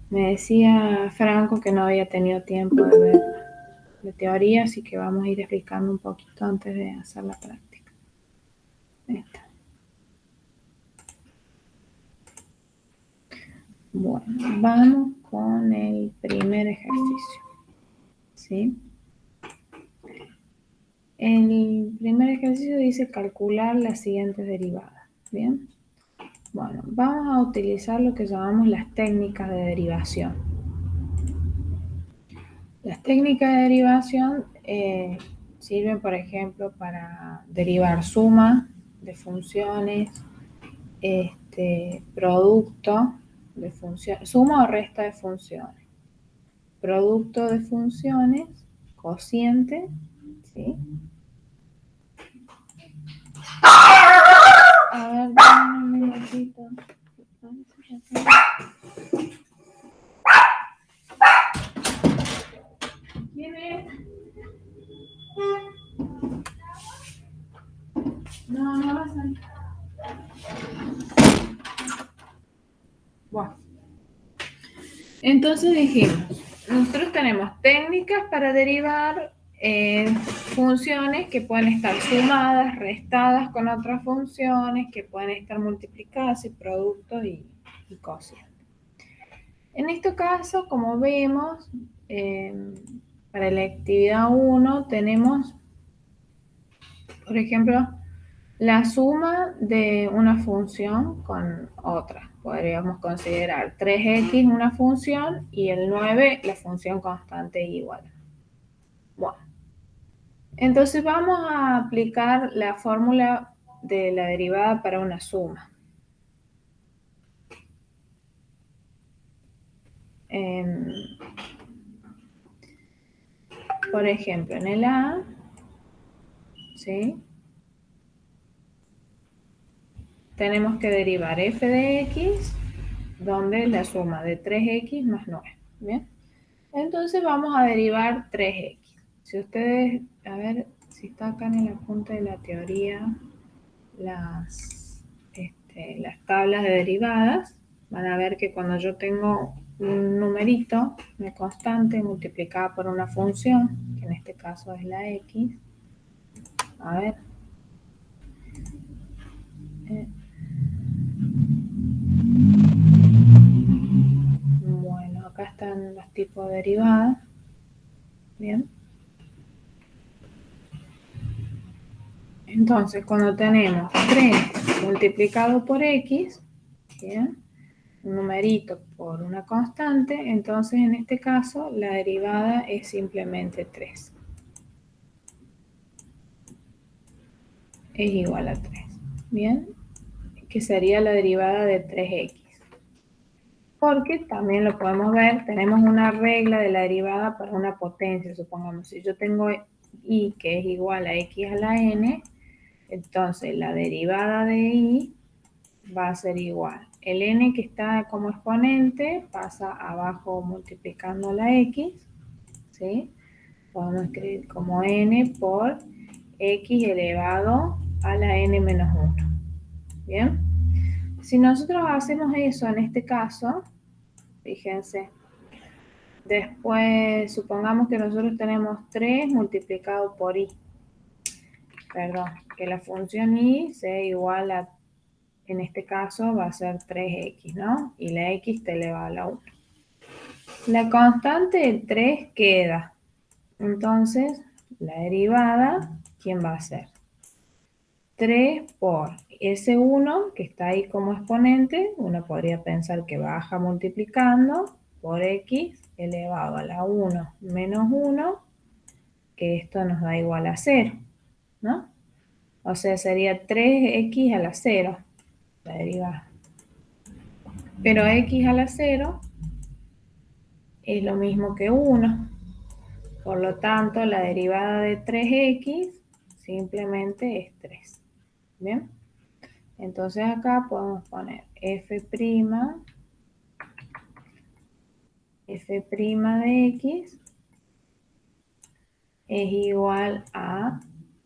Me decía Franco que no había tenido tiempo de ver la teoría, así que vamos a ir explicando un poquito antes de hacer la práctica. Esta. Bueno, vamos con el primer ejercicio. ¿Sí? El primer ejercicio dice calcular las siguientes derivadas. ¿Bien? Bueno, vamos a utilizar lo que llamamos las técnicas de derivación. Las técnicas de derivación sirven, por ejemplo, para derivar suma de funciones, producto de funciones, suma o resta de funciones, producto de funciones, cociente, ¿sí? A ver, dame un minutito. ¿Quién es? No, no vas a ir. Bueno. Entonces dijimos, nosotros tenemos técnicas para derivar funciones que pueden estar sumadas, restadas con otras funciones, que pueden estar multiplicadas y productos y cosas. En este caso, como vemos, para la actividad 1 tenemos, por ejemplo, la suma de una función con otra. Podríamos considerar 3x una función y el 9 la función constante igual. Bueno, entonces vamos a aplicar la fórmula de la derivada para una suma. Por ejemplo, en el A, ¿sí? Tenemos que derivar f de x, donde la suma de 3x más 9. ¿Bien? Entonces vamos a derivar 3x. Si ustedes, a ver si está acá en la punta de la teoría, las tablas de derivadas, van a ver que cuando yo tengo un numerito, una constante multiplicada por una función, que en este caso es la x, a ver, bueno, acá están los tipos de derivadas, bien. Entonces, cuando tenemos 3 multiplicado por x, ¿bien? Un numerito por una constante, entonces en este caso la derivada es simplemente 3. Es igual a 3. ¿Bien? Que sería la derivada de 3x. Porque también lo podemos ver, tenemos una regla de la derivada para una potencia, supongamos, si yo tengo y que es igual a x a la n, entonces la derivada de y va a ser igual. El n que está como exponente pasa abajo multiplicando la x, ¿sí? Podemos escribir como n por x elevado a la n menos 1. ¿Bien? Si nosotros hacemos eso en este caso, fíjense, después supongamos que nosotros tenemos 3 multiplicado por y. Perdón, que la función y sea igual a, en este caso va a ser 3x, ¿no? Y la x te eleva a la 1. La constante de 3 queda. Entonces, la derivada, ¿quién va a ser? 3 por ese 1 que está ahí como exponente, uno podría pensar que baja multiplicando por x elevado a la 1 menos 1, que esto nos da igual a 0, ¿no? O sea, sería 3x a la 0, la derivada. Pero x a la 0 es lo mismo que 1. Por lo tanto, la derivada de 3x simplemente es 3. ¿Bien? Entonces acá podemos poner f' de x es igual a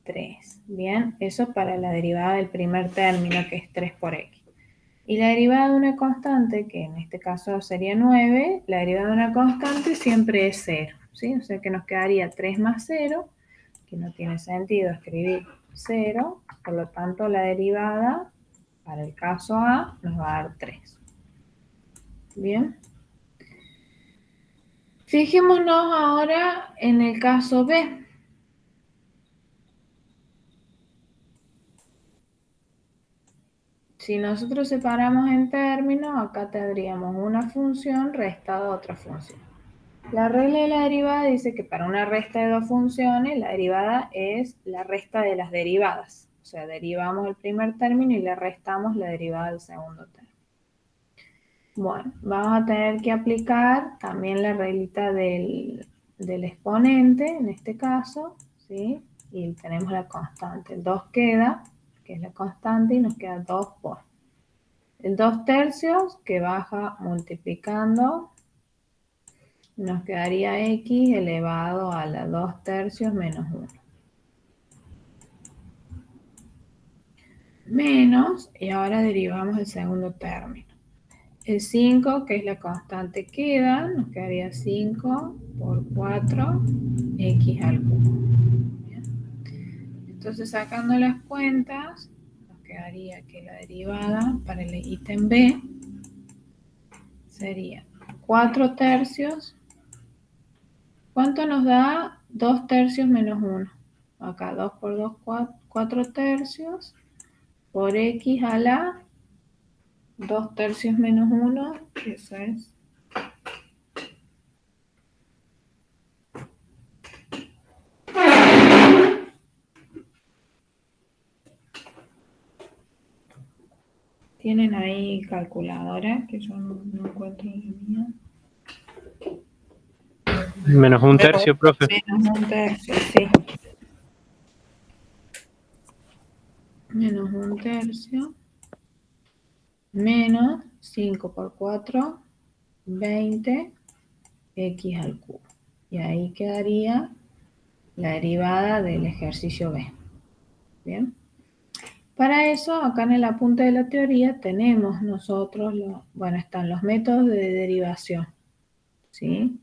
3. Bien, eso para la derivada del primer término, que es 3 por x. Y la derivada de una constante, que en este caso sería 9, la derivada de una constante siempre es 0, ¿sí? O sea que nos quedaría 3 más 0, que no tiene sentido escribir 0, por lo tanto la derivada para el caso A nos va a dar 3. Bien. Fijémonos ahora en el caso B. Si nosotros separamos en términos, acá tendríamos una función restada a otra función. La regla de la derivada dice que para una resta de dos funciones, la derivada es la resta de las derivadas. O sea, derivamos el primer término y le restamos la derivada del segundo término. Bueno, vamos a tener que aplicar también la reglita del exponente, en este caso, ¿sí? Y tenemos la constante. El 2 queda, que es la constante, y nos queda 2 por el 2 tercios, que baja multiplicando, nos quedaría x elevado a la 2 tercios menos 1. Menos, y ahora derivamos el segundo término. El 5, que es la constante, queda, nos quedaría 5 por 4, x al cubo. Bien. Entonces, sacando las cuentas, nos quedaría que la derivada para el ítem B sería 4 tercios. ¿Cuánto nos da 2 tercios menos 1? Acá 2 por 2, 4 tercios, por x a la 2 tercios menos 1, eso es. ¿Tienen ahí calculadora? Que yo no encuentro la mía. Menos un tercio, profe. Menos un tercio, sí. Menos un tercio. Menos 5 por 4, 20, x al cubo. Y ahí quedaría la derivada del ejercicio B. Bien. Para eso, acá en el apunte de la teoría tenemos nosotros, bueno, están los métodos de derivación, ¿sí?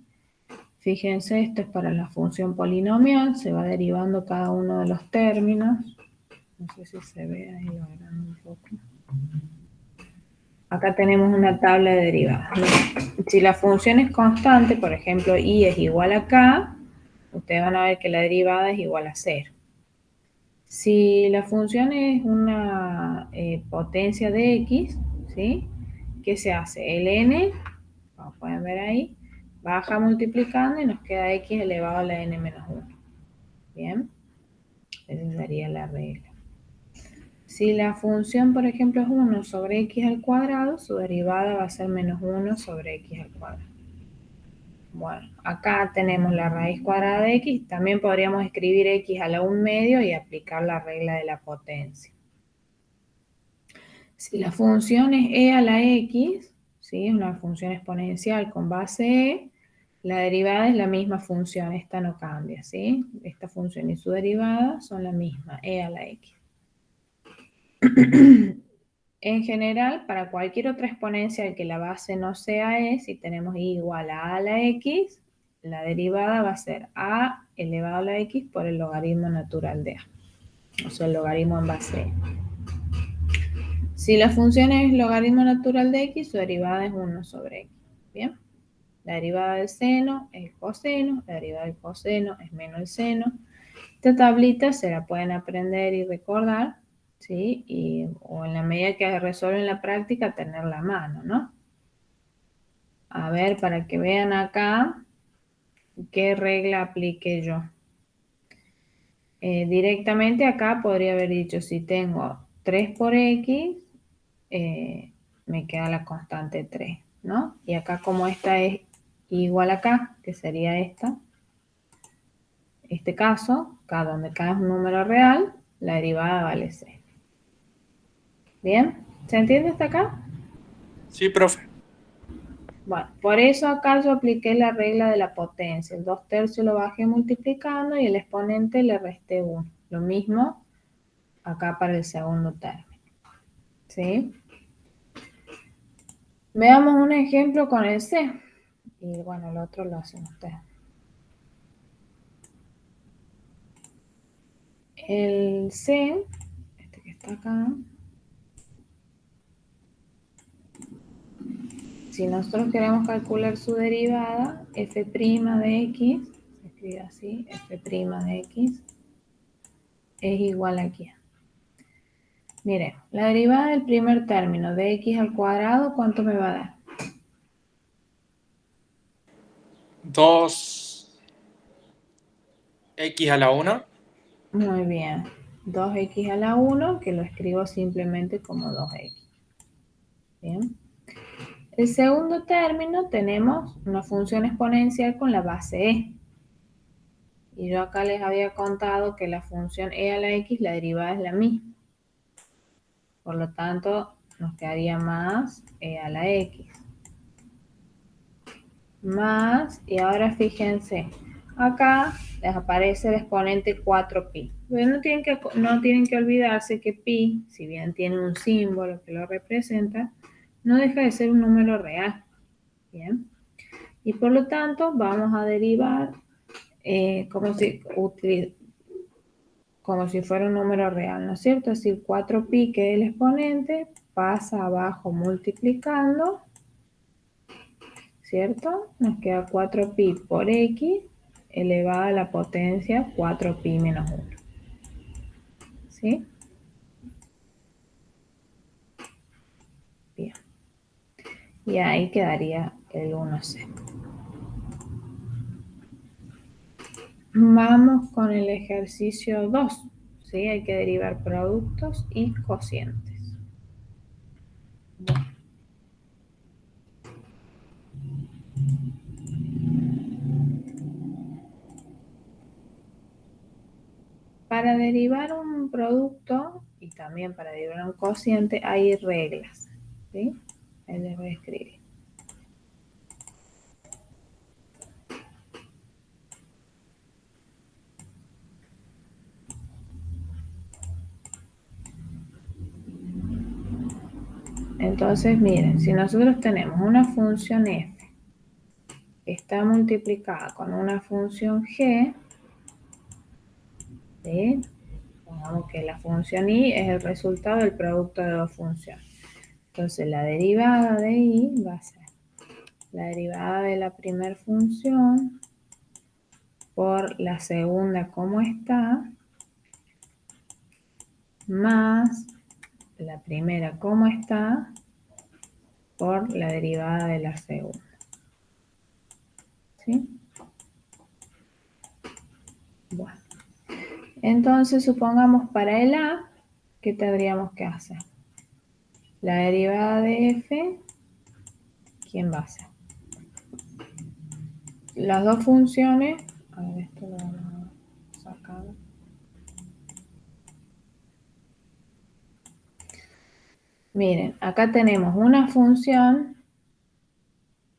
Fíjense, esto es para la función polinomial, se va derivando cada uno de los términos. No sé si se ve, ahí lo agrando un poco. Acá tenemos una tabla de derivadas. Si la función es constante, por ejemplo, y es igual a k, ustedes van a ver que la derivada es igual a 0. Si la función es una potencia de x, ¿sí? ¿Qué se hace? El n, como pueden ver ahí, baja multiplicando y nos queda x elevado a la n menos 1. Bien, esa sería la regla. Si la función, por ejemplo, es 1 sobre x al cuadrado, su derivada va a ser menos 1 sobre x al cuadrado. Bueno, acá tenemos la raíz cuadrada de x. También podríamos escribir x a la 1 medio y aplicar la regla de la potencia. Si la función es e a la x, ¿sí? Es una función exponencial con base e, la derivada es la misma función, esta no cambia, ¿sí? Esta función y su derivada son la misma, e a la x. En general, para cualquier otra exponencial que la base no sea e, si tenemos i igual a la x, la derivada va a ser a elevado a la x por el logaritmo natural de a, o sea, el logaritmo en base e. Si la función es logaritmo natural de x, su derivada es 1 sobre x. ¿Bien? La derivada del seno es el coseno, la derivada del coseno es menos el seno. Esta tablita se la pueden aprender y recordar, ¿sí? O en la medida que resuelven la práctica, tenerla a mano, ¿no? A ver, para que vean acá qué regla apliqué yo. Directamente acá podría haber dicho, si tengo 3 por x, me queda la constante 3, ¿no? Y acá como esta es igual a acá, que sería este caso, acá donde K es un número real, la derivada vale 6. ¿Bien? ¿Se entiende hasta acá? Sí, profe. Bueno, por eso acá yo apliqué la regla de la potencia. El 2 tercios lo bajé multiplicando y el exponente le resté 1. Lo mismo acá para el segundo término. ¿Sí? Veamos un ejemplo con el C. Y bueno, el otro lo hacen ustedes. El C, este que está acá, si nosotros queremos calcular su derivada, f' de x, se escribe así, f' de x, es igual a ¿quién? Miren, la derivada del primer término de x al cuadrado, ¿cuánto me va a dar? 2x a la 1. Muy bien, 2x a la 1, que lo escribo simplemente como 2x. Bien. El segundo término tenemos una función exponencial con la base e. Y yo acá les había contado que la función e a la x, la derivada es la misma. Por lo tanto, nos quedaría más e a la x. Más, y ahora fíjense, acá les aparece el exponente 4pi. Pero no tienen que olvidarse que pi, si bien tiene un símbolo que lo representa, no deja de ser un número real. Bien. Y por lo tanto, vamos a derivar como si fuera un número real, ¿no es cierto? Es decir, 4pi, que es el exponente, pasa abajo multiplicando, ¿cierto? Nos queda 4pi por x elevado a la potencia 4pi menos 1. ¿Sí? Bien. Y ahí quedaría el 1c. Vamos con el ejercicio 2. ¿Sí? Hay que derivar productos y cocientes. Bueno. Para derivar un producto y también para derivar un cociente hay reglas. ¿Sí? Ahí les voy a escribir. Entonces, miren, si nosotros tenemos una función f que está multiplicada con una función g, ¿sí? Pongamos que la función y es el resultado del producto de dos funciones. Entonces, la derivada de y va a ser la derivada de la primera función por la segunda como está, más la primera como está por la derivada de la segunda. ¿Sí? Bueno. Entonces, supongamos para el a, ¿qué tendríamos que hacer? La derivada de f, ¿quién va a ser? Las dos funciones, a ver, esto lo vamos a sacar. Miren, acá tenemos una función,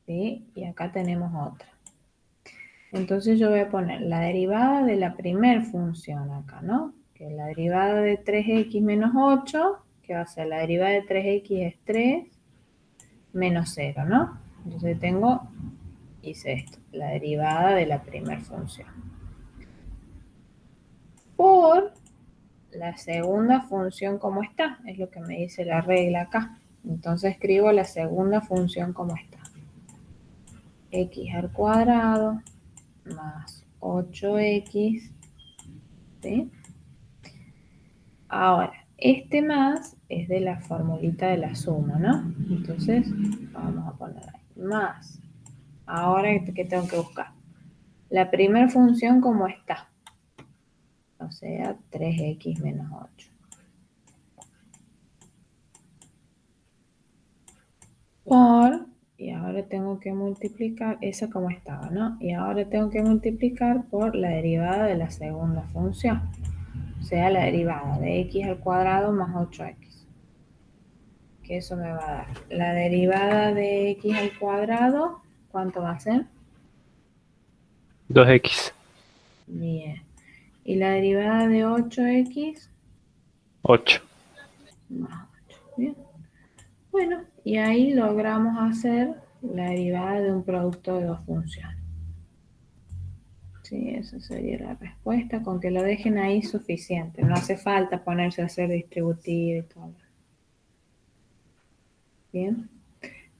¿sí? Y acá tenemos otra. Entonces yo voy a poner la derivada de la primera función acá, ¿no? Que es la derivada de 3x menos 8, que va a ser la derivada de 3x es 3 menos 0, ¿no? Entonces hice esto, la derivada de la primera función. Por la segunda función como está, es lo que me dice la regla acá. Entonces escribo la segunda función como está. X al cuadrado más 8x, ¿sí? Ahora, este más es de la formulita de la suma, ¿no? Entonces, vamos a poner ahí, más. Ahora, ¿qué tengo que buscar? La primera función como está. O sea, 3x menos 8. Por, y ahora tengo que multiplicar, esa como estaba, ¿no? Y ahora tengo que multiplicar por la derivada de la segunda función. O sea, la derivada de x al cuadrado más 8x. Que eso me va a dar. La derivada de x al cuadrado, ¿cuánto va a ser? 2x. Bien. ¿Y la derivada de 8x? 8. Más 8. Bien. Bueno, y ahí logramos hacer la derivada de un producto de dos funciones. Sí, esa sería la respuesta. Con que lo dejen ahí suficiente. No hace falta ponerse a hacer distributiva y todo. Bien.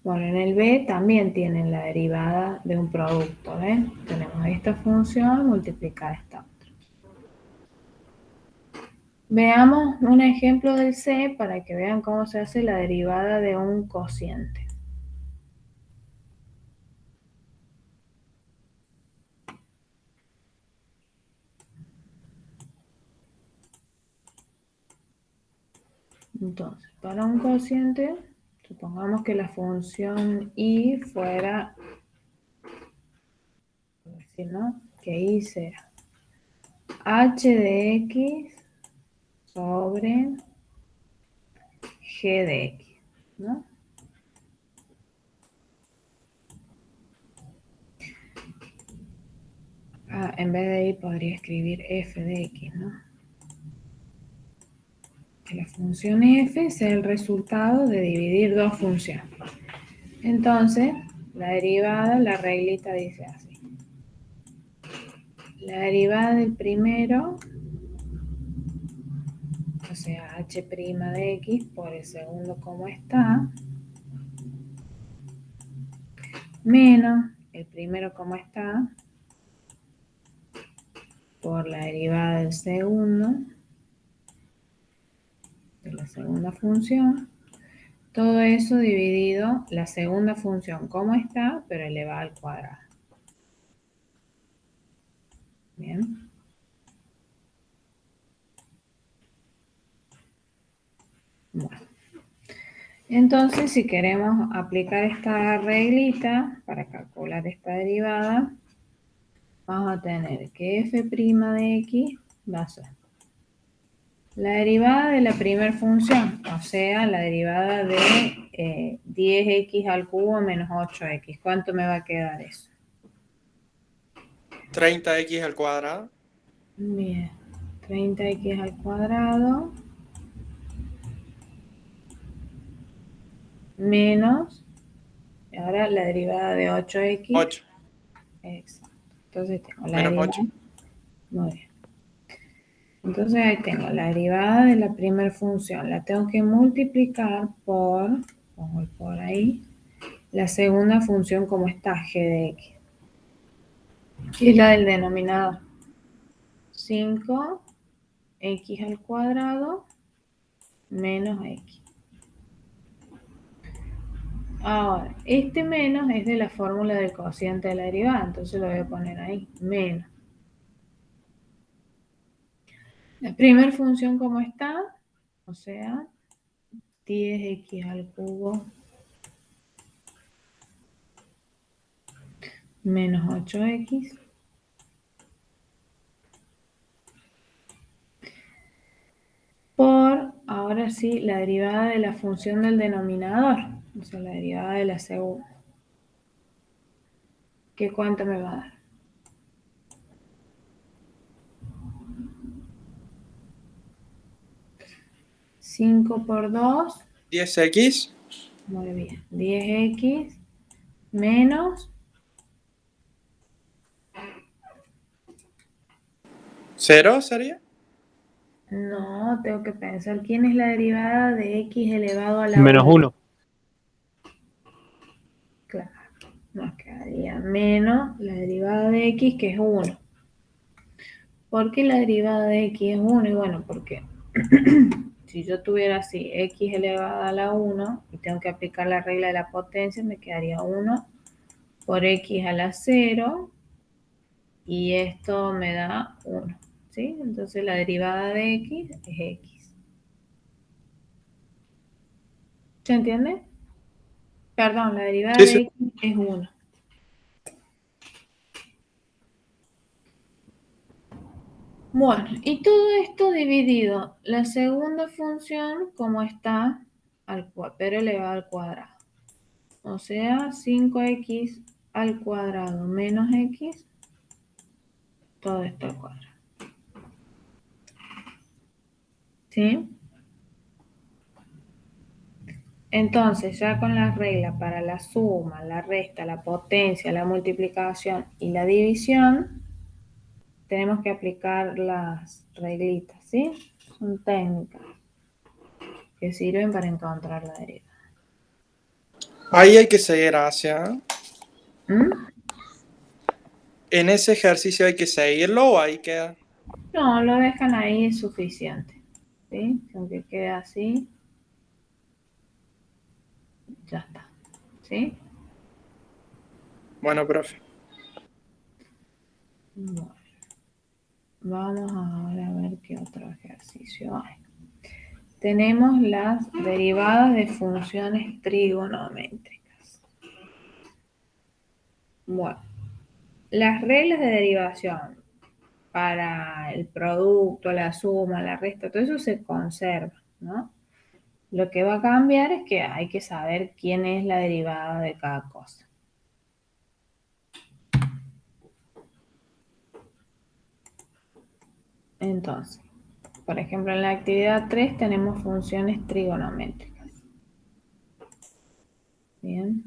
Bueno, en el B también tienen la derivada de un producto. ¿Ven? Tenemos esta función multiplicada esta otra. Veamos un ejemplo del C para que vean cómo se hace la derivada de un cociente. Entonces, para un cociente, supongamos que la función y fuera, por decir, ¿no? Que y sea h de x sobre g de x, ¿no? En vez de y podría escribir f de x, ¿no? Que la función f sea el resultado de dividir dos funciones. Entonces, la derivada, la reglita dice así. La derivada del primero, o sea, h' de x por el segundo como está, menos el primero como está, por la derivada del segundo, de la segunda función, todo eso dividido, la segunda función como está, pero elevada al cuadrado. Bien. Bueno. Entonces, si queremos aplicar esta reglita para calcular esta derivada, vamos a tener que f' de x va a ser la derivada de la primera función, o sea, la derivada de 10x al cubo menos 8x. ¿Cuánto me va a quedar eso? 30x al cuadrado. Bien, 30x al cuadrado menos, ahora la derivada de 8x. 8 Exacto. Entonces tengo la menos derivada. 8. Muy bien. Entonces ahí tengo la derivada de la primera función. La tengo que multiplicar por, pongo el por ahí, la segunda función como está, g de x. Y la del denominador. 5x al cuadrado menos x. Ahora, este menos es de la fórmula del cociente de la derivada, entonces lo voy a poner ahí, menos. La primera función como está, o sea, 10x al cubo menos 8x. Por, ahora sí, la derivada de la función del denominador, o sea, la derivada de la segunda. ¿Qué cuánto me va a dar? 5 por 2, 10x. muy bien, 10x menos, 0 sería. no, tengo que pensar, ¿quién es la derivada de x elevado a la Menos 1? 1. Claro, nos quedaría menos la derivada de x, que es 1. ¿Por qué la derivada de x es 1? Y bueno, porque si yo tuviera así x elevado a la 1 y tengo que aplicar la regla de la potencia, me quedaría 1 por x a la 0 y esto me da 1. ¿Sí? Entonces la derivada de x es x. ¿Se entiende? Perdón, la derivada Sí, de sí. x es 1. Bueno, y todo esto dividido, la segunda función como está, pero elevado al cuadrado. O sea, 5x al cuadrado menos x, todo esto al cuadrado. ¿Sí? Entonces, ya con las reglas para la suma, la resta, la potencia, la multiplicación y la división, tenemos que aplicar las reglitas, ¿sí? Son técnicas que sirven para encontrar la derivada. Ahí hay que seguir hacia. ¿Mm? En ese ejercicio hay que seguirlo o ahí queda. No, lo dejan ahí, es suficiente, ¿sí? Aunque quede así, ya está, ¿sí? Bueno, profe. Bueno, vamos ahora a ver qué otro ejercicio hay. Tenemos las derivadas de funciones trigonométricas. Bueno, las reglas de derivación para el producto, la suma, la resta, todo eso se conserva, ¿no? Lo que va a cambiar es que hay que saber quién es la derivada de cada cosa. Entonces, por ejemplo, en la actividad 3 tenemos funciones trigonométricas. Bien.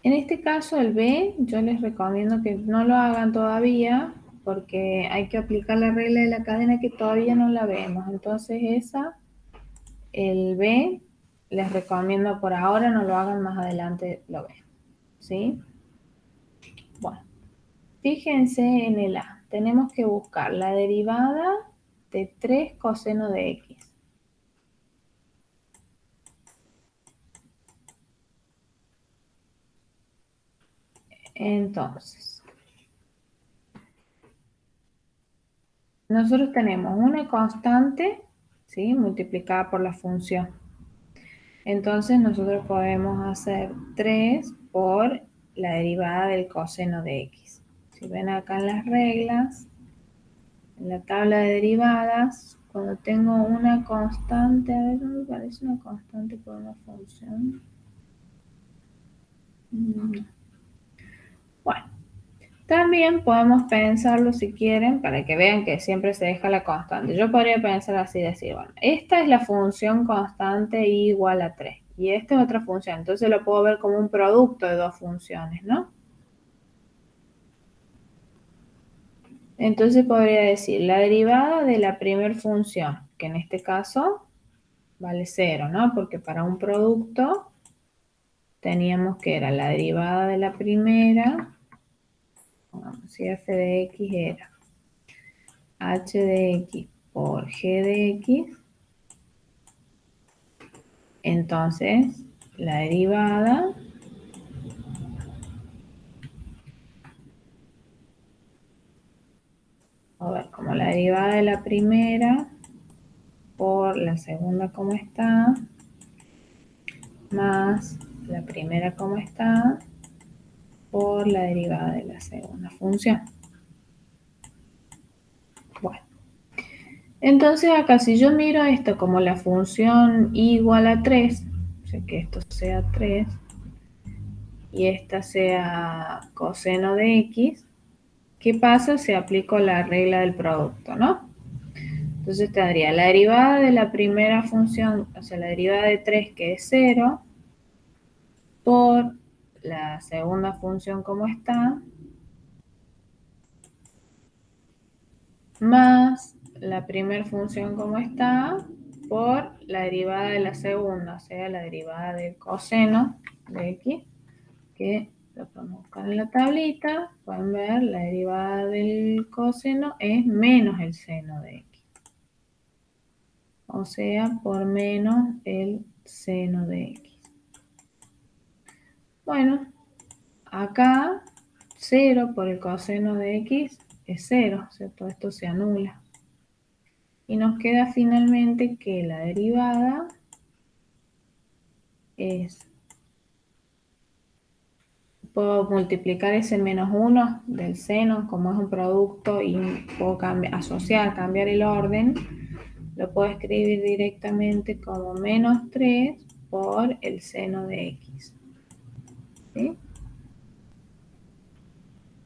En este caso, el B, yo les recomiendo que no lo hagan todavía porque hay que aplicar la regla de la cadena que todavía no la vemos. Entonces, el B, les recomiendo por ahora no lo hagan, más adelante lo ven. ¿Sí? Bueno, fíjense en el A. Tenemos que buscar la derivada de 3 coseno de X. Entonces, nosotros tenemos una constante, ¿sí? Multiplicada por la función. Entonces nosotros podemos hacer 3 por la derivada del coseno de X. Si ven acá en las reglas, en la tabla de derivadas, cuando tengo una constante, a ver, ¿no me parece una constante por una función? Bueno, también podemos pensarlo si quieren, para que vean que siempre se deja la constante. Yo podría pensar así, decir, bueno, esta es la función constante igual a 3 y esta es otra función. Entonces lo puedo ver como un producto de dos funciones, ¿no? Entonces podría decir la derivada de la primera función, que en este caso vale 0, ¿no? Porque para un producto teníamos que era la derivada de la primera, si f de x era h de x por g de x, entonces la derivada a ver, como la derivada de la primera por la segunda como está, más la primera como está, por la derivada de la segunda función. Bueno, entonces acá si yo miro esto como la función igual a 3, o sea que esto sea 3, y esta sea coseno de x, ¿qué pasa si aplico la regla del producto, no? Entonces tendría la derivada de la primera función, o sea, la derivada de 3 que es 0, por la segunda función como está, más la primera función como está, por la derivada de la segunda, o sea, la derivada del coseno de x, que lo podemos buscar en la tablita. Pueden ver, la derivada del coseno es menos el seno de x. O sea, por menos el seno de x. Bueno, acá 0 por el coseno de x es 0, ¿cierto? Esto se anula. Y nos queda finalmente que la derivada es, puedo multiplicar ese menos 1 del seno, como es un producto, y puedo asociar, cambiar el orden, lo puedo escribir directamente como menos 3 por el seno de x. ¿Sí?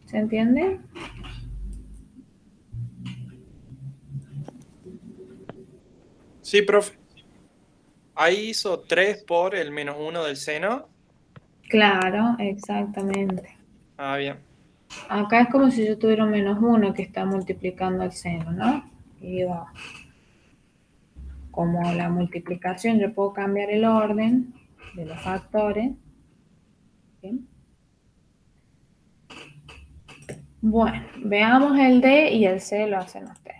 ¿Se entiende? Sí, profe. Ahí hizo 3 por el -1 del seno. Claro, exactamente. Ah, bien. Acá es como si yo tuviera un -1 que está multiplicando el seno, ¿no? Y digo, como la multiplicación, yo puedo cambiar el orden de los factores. ¿Bien? Bueno, veamos el D y el C lo hacen ustedes.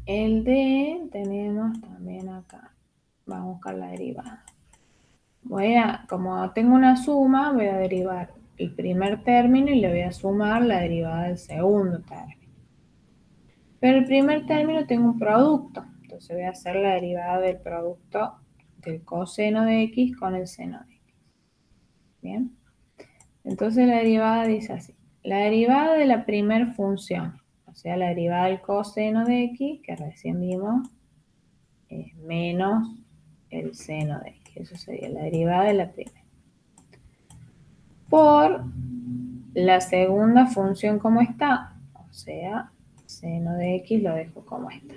El D tenemos también acá. Vamos a buscar la derivada. Como tengo una suma, voy a derivar el primer término y le voy a sumar la derivada del segundo término. Pero el primer término tengo un producto, entonces voy a hacer la derivada del producto del coseno de x con el seno de x. Bien, entonces la derivada dice así: la derivada de la primer función, o sea, la derivada del coseno de x, que recién vimos, es menos el seno de x. Eso sería la derivada de la primera. Por la segunda función como está, o sea, seno de x lo dejo como está.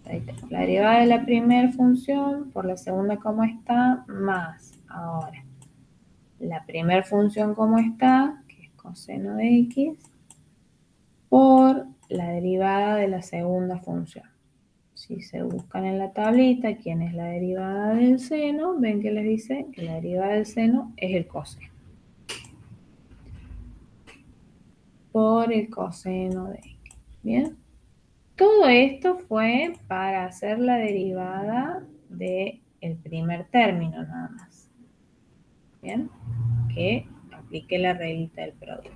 Ahí tengo la derivada de la primera función por la segunda como está, más ahora la primera función como está, que es coseno de x, por la derivada de la segunda función. Si se buscan en la tablita quién es la derivada del seno, ven que les dice que la derivada del seno es el coseno. Por el coseno de x. Bien. Todo esto fue para hacer la derivada del primer término nada más. Bien. Que aplique la reglita del producto.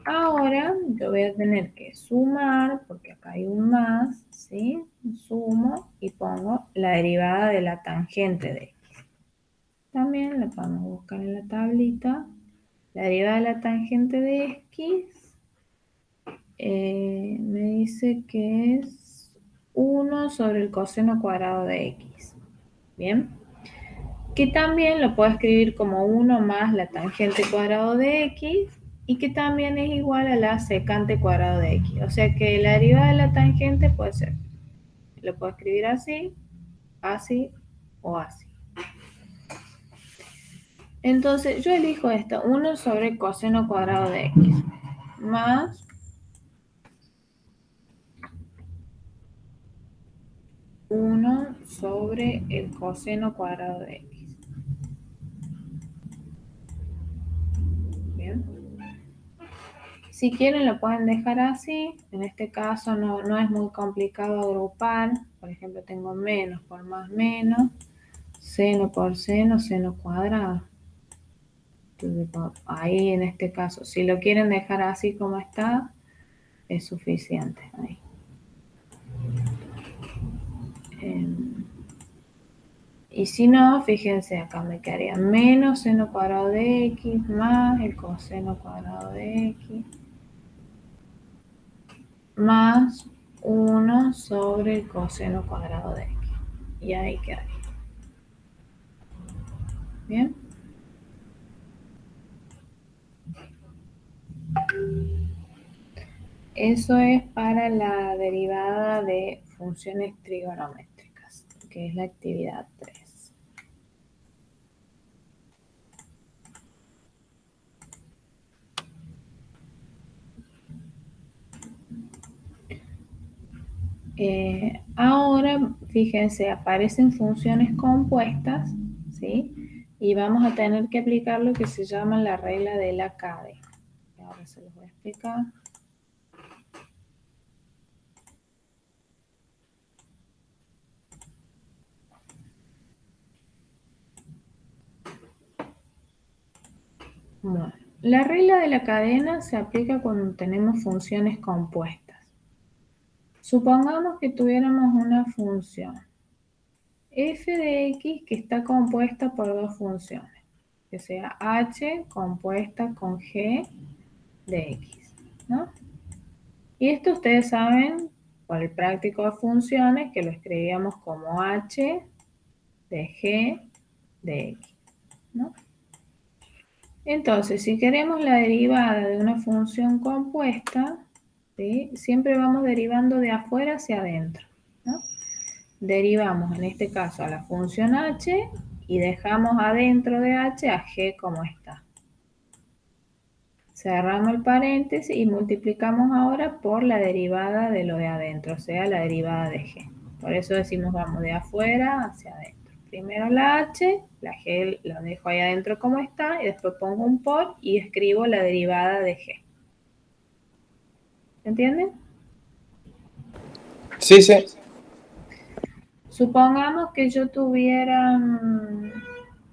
Ahora yo voy a tener que sumar, porque acá hay un más, ¿sí? Sumo y pongo la derivada de la tangente de x. También la podemos buscar en la tablita. La derivada de la tangente de x me dice que es 1 sobre el coseno cuadrado de x. Bien. Que también lo puedo escribir como 1 más la tangente cuadrado de x y que también es igual a la secante cuadrado de x. O sea que la derivada de la tangente puede ser, lo puedo escribir así, así o así. Entonces yo elijo esto, 1 sobre el coseno cuadrado de x más 1 sobre el coseno cuadrado de x. Bien. Si quieren lo pueden dejar así, en este caso no es muy complicado agrupar, por ejemplo tengo menos por más menos, seno por seno cuadrado. Entonces, ahí en este caso, si lo quieren dejar así como está, es suficiente. Ahí. Y si no, fíjense acá me quedaría menos seno cuadrado de x más el coseno cuadrado de x más 1 sobre el coseno cuadrado de x. Y ahí quedaría. Bien. Eso es para la derivada de funciones trigonométricas, que es la actividad 3. Ahora, fíjense, aparecen funciones compuestas, ¿sí? Y vamos a tener que aplicar lo que se llama la regla de la cadena. Ahora se los voy a explicar. Bueno, la regla de la cadena se aplica cuando tenemos funciones compuestas. Supongamos que tuviéramos una función f de x que está compuesta por dos funciones, que sea h compuesta con g de x, ¿no? Y esto ustedes saben, por el práctico de funciones, que lo escribíamos como h de g de x, ¿no? Entonces, si queremos la derivada de una función compuesta, ¿sí? Siempre vamos derivando de afuera hacia adentro, ¿no? Derivamos en este caso a la función h y dejamos adentro de h a g como está. Cerramos el paréntesis y multiplicamos ahora por la derivada de lo de adentro, o sea, la derivada de g. Por eso decimos vamos de afuera hacia adentro. Primero la h, la g la dejo ahí adentro como está, y después pongo un por y escribo la derivada de g. ¿Entienden? Sí, sí. Supongamos que yo tuviera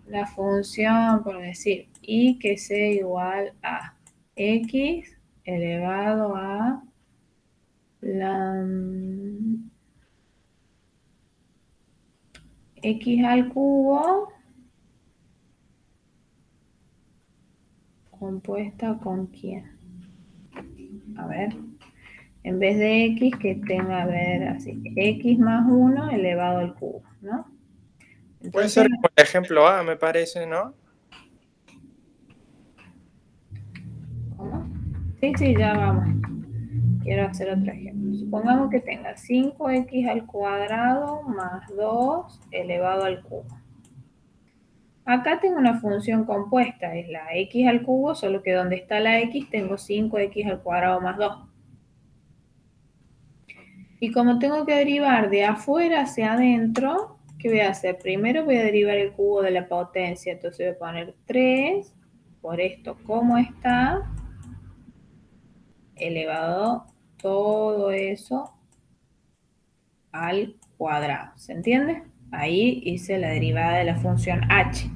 la función, por decir, y que sea igual a x elevado a la x al cubo compuesta con quién. A ver, en vez de x que tenga, a ver, así, x más 1 elevado al cubo, ¿no? Puede Entonces, ser como el ejemplo A, me parece, ¿no? ¿cómo? Sí, sí, ya vamos. Quiero hacer otro ejemplo. Supongamos que tenga 5x al cuadrado más 2 elevado al cubo. Acá tengo una función compuesta, es la x al cubo, solo que donde está la x tengo 5x al cuadrado más 2. Y como tengo que derivar de afuera hacia adentro, ¿qué voy a hacer? Primero voy a derivar el cubo de la potencia, entonces voy a poner 3 por esto como está, elevado todo eso al cuadrado. ¿Se entiende? Ahí hice la derivada de la función h.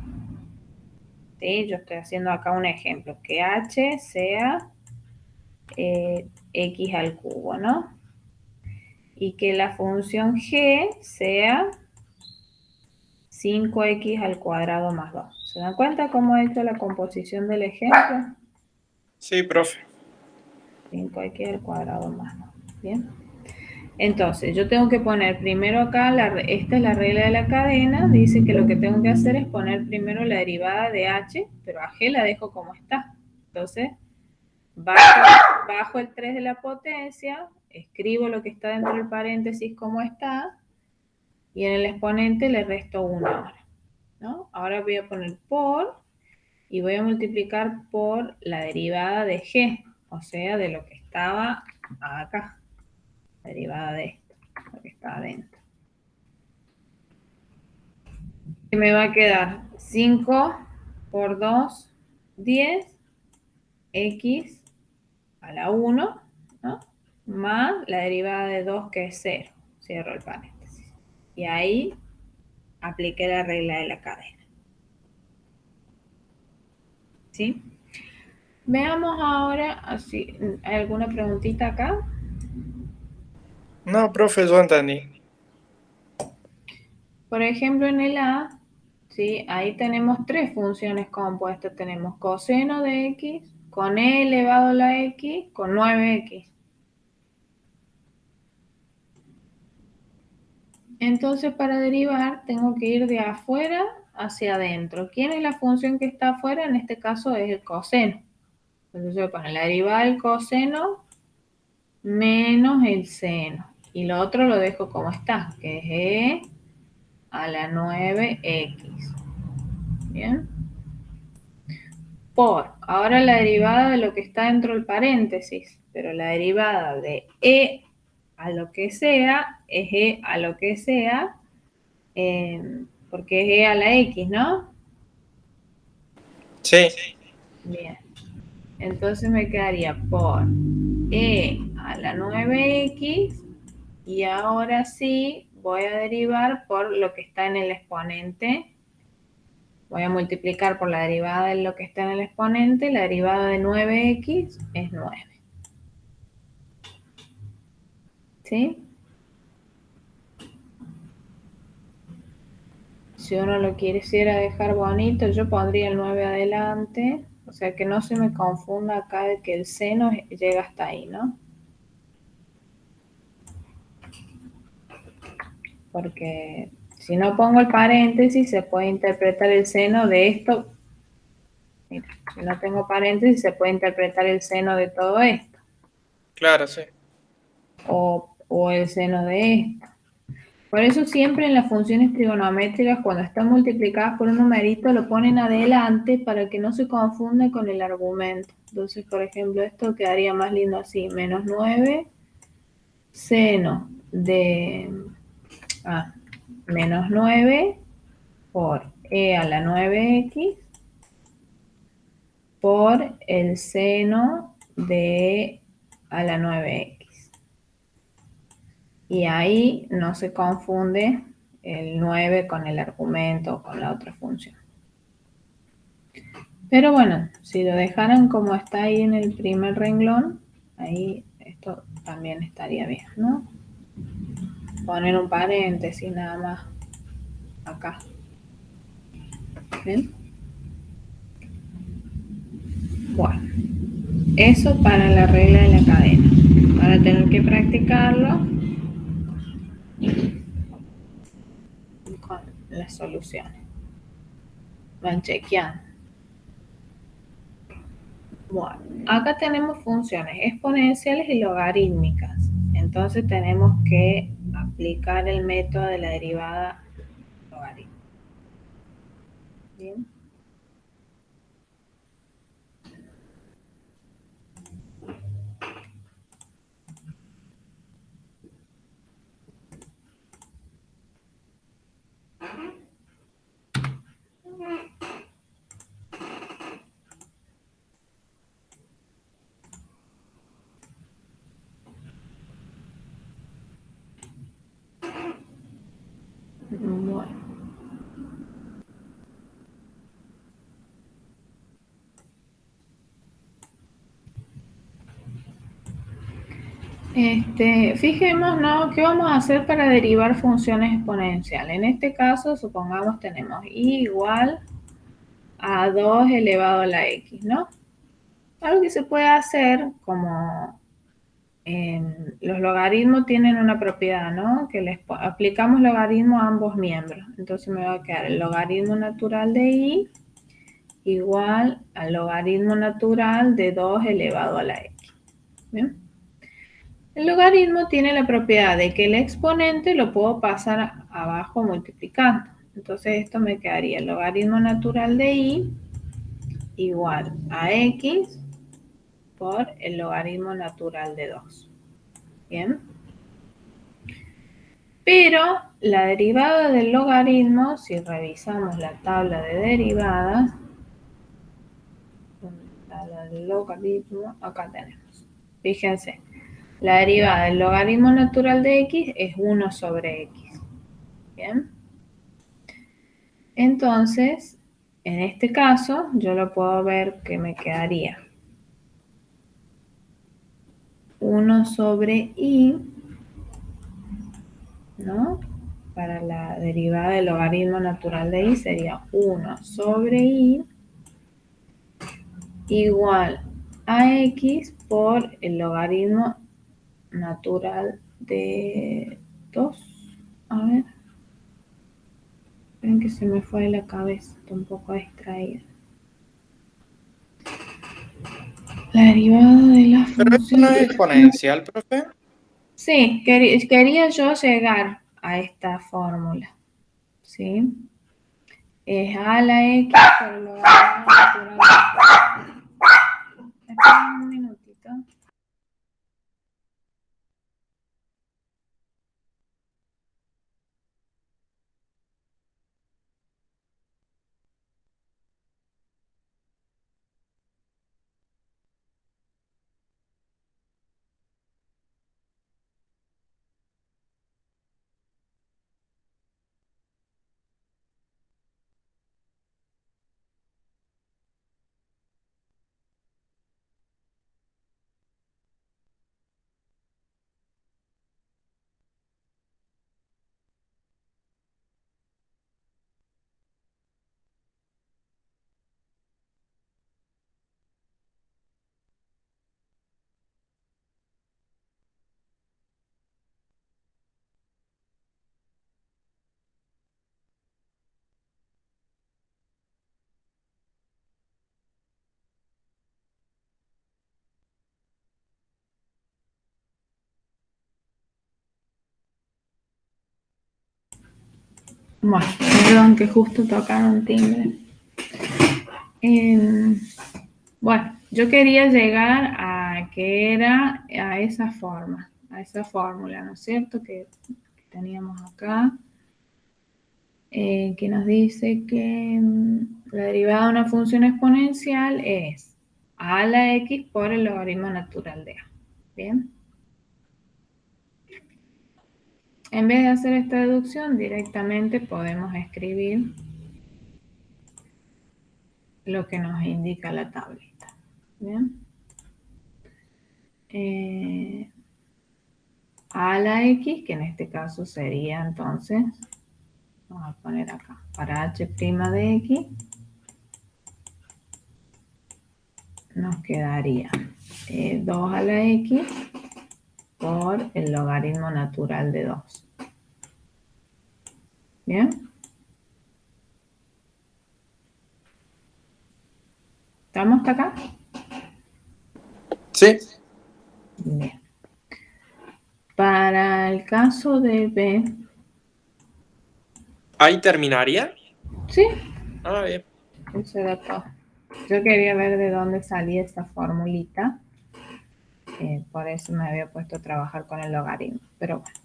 ¿Sí? Yo estoy haciendo acá un ejemplo, que h sea x al cubo, ¿no? Y que la función g sea 5x al cuadrado más 2. ¿Se dan cuenta cómo he hecho la composición del ejemplo? Sí, profe. 5x al cuadrado más 2. Bien. Entonces, yo tengo que poner primero acá, esta es la regla de la cadena, dice que lo que tengo que hacer es poner primero la derivada de h, pero a g la dejo como está. Entonces, bajo el 3 de la potencia, escribo lo que está dentro del paréntesis como está, y en el exponente le resto 1 ahora, ¿no? Ahora voy a poner por, y voy a multiplicar por la derivada de g, o sea, de lo que estaba acá, la derivada de esto, lo que está adentro. Y me va a quedar 5 por 2, 10, x a la 1, ¿no? Más la derivada de 2 que es 0. Cierro el paréntesis. Y ahí apliqué la regla de la cadena. ¿Sí? Veamos ahora, así, ¿hay alguna preguntita acá? No, profe, yo entendí. Por ejemplo, en el A, ¿sí? Ahí tenemos tres funciones compuestas. Tenemos coseno de x, con e elevado a la x, con 9x. Entonces, para derivar, tengo que ir de afuera hacia adentro. ¿Quién es la función que está afuera? En este caso es el coseno. Entonces, voy a poner la derivada del coseno menos el seno. Y lo otro lo dejo como está, que es e a la 9x. ¿Bien? Por, ahora la derivada de lo que está dentro del paréntesis, pero la derivada de e a lo que sea es e a lo que sea, porque es e a la x, ¿no? Sí. Bien, entonces me quedaría por e a la 9x y ahora sí voy a derivar por lo que está en el exponente. Voy a multiplicar por la derivada de lo que está en el exponente. La derivada de 9x es 9. ¿Sí? Si uno lo quisiera dejar bonito, yo pondría el 9 adelante. O sea, que no se me confunda acá de que el seno llega hasta ahí, ¿no? Porque si no pongo el paréntesis, se puede interpretar el seno de esto. Mira, si no tengo paréntesis, se puede interpretar el seno de todo esto. Claro, sí. o el seno de esta. Por eso siempre en las funciones trigonométricas, cuando están multiplicadas por un numerito, lo ponen adelante para que no se confunda con el argumento. Entonces, por ejemplo, esto quedaría más lindo así, menos 9 seno de menos 9 por e a la 9x por el seno de a la 9x. Y ahí no se confunde el 9 con el argumento o con la otra función. Pero bueno, si lo dejaran como está ahí en el primer renglón, ahí esto también estaría bien, ¿no? Poner un paréntesis nada más acá. ¿Bien? Bueno, eso para la regla de la cadena. Para tener que practicarlo con las soluciones. Van chequeando. Bueno, acá tenemos funciones exponenciales y logarítmicas. Entonces tenemos que aplicar el método de la derivada logarítmica. Bien. Bueno. Fijémonos qué vamos a hacer para derivar funciones exponenciales. En este caso, supongamos tenemos y igual a 2 elevado a la x, ¿no? Algo que se puede hacer, como los logaritmos tienen una propiedad, ¿no? Que les aplicamos logaritmo a ambos miembros. Entonces me va a quedar el logaritmo natural de y igual al logaritmo natural de 2 elevado a la x. ¿Bien? El logaritmo tiene la propiedad de que el exponente lo puedo pasar abajo multiplicando. Entonces esto me quedaría el logaritmo natural de y igual a x por el logaritmo natural de 2. Bien. Pero la derivada del logaritmo, si revisamos la tabla de derivadas, la tabla del logaritmo, acá tenemos. Fíjense, la derivada del logaritmo natural de x es 1 sobre x. Bien. Entonces, en este caso, yo lo puedo ver que me quedaría 1 sobre y, ¿no? Para la derivada del logaritmo natural de y sería 1 sobre y igual a x por el logaritmo natural de 2. A ver, ven que se me fue de la cabeza, estoy un poco distraída. La derivada de la Pero esto no función. es exponencial, profe. Sí, quería yo llegar a esta fórmula, ¿sí? Es a la x por el logaritmo natural de 2. Esperen un minutito. Bueno, perdón que justo tocaron timbre. Bueno, yo quería llegar a que era a esa forma, a esa fórmula, ¿no es cierto? Que teníamos acá, que nos dice que la derivada de una función exponencial es a a la x por el logaritmo natural de a. Bien. En vez de hacer esta deducción, directamente podemos escribir lo que nos indica la tablita. Bien. A la x, que en este caso sería entonces, vamos a poner acá, para h' de x, nos quedaría 2 a la x por el logaritmo natural de 2. ¿Bien? ¿Estamos hasta acá? Sí. Bien. Para el caso de b, ¿Ahí terminaría? sí, Ah, bien. eso era todo. Yo quería ver de dónde salía esta formulita, por eso me había puesto a trabajar con el logaritmo, pero bueno.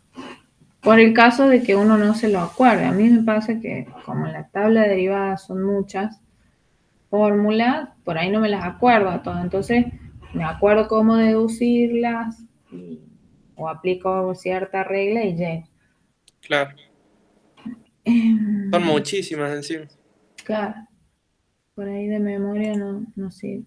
Por el caso de que uno no se lo acuerde, a mí me pasa que como en la tabla de derivadas son muchas fórmulas, por ahí no me las acuerdo todas, entonces me acuerdo cómo deducirlas o aplico cierta regla y ya. Claro. Son muchísimas encima. Claro, por ahí de memoria no sirve.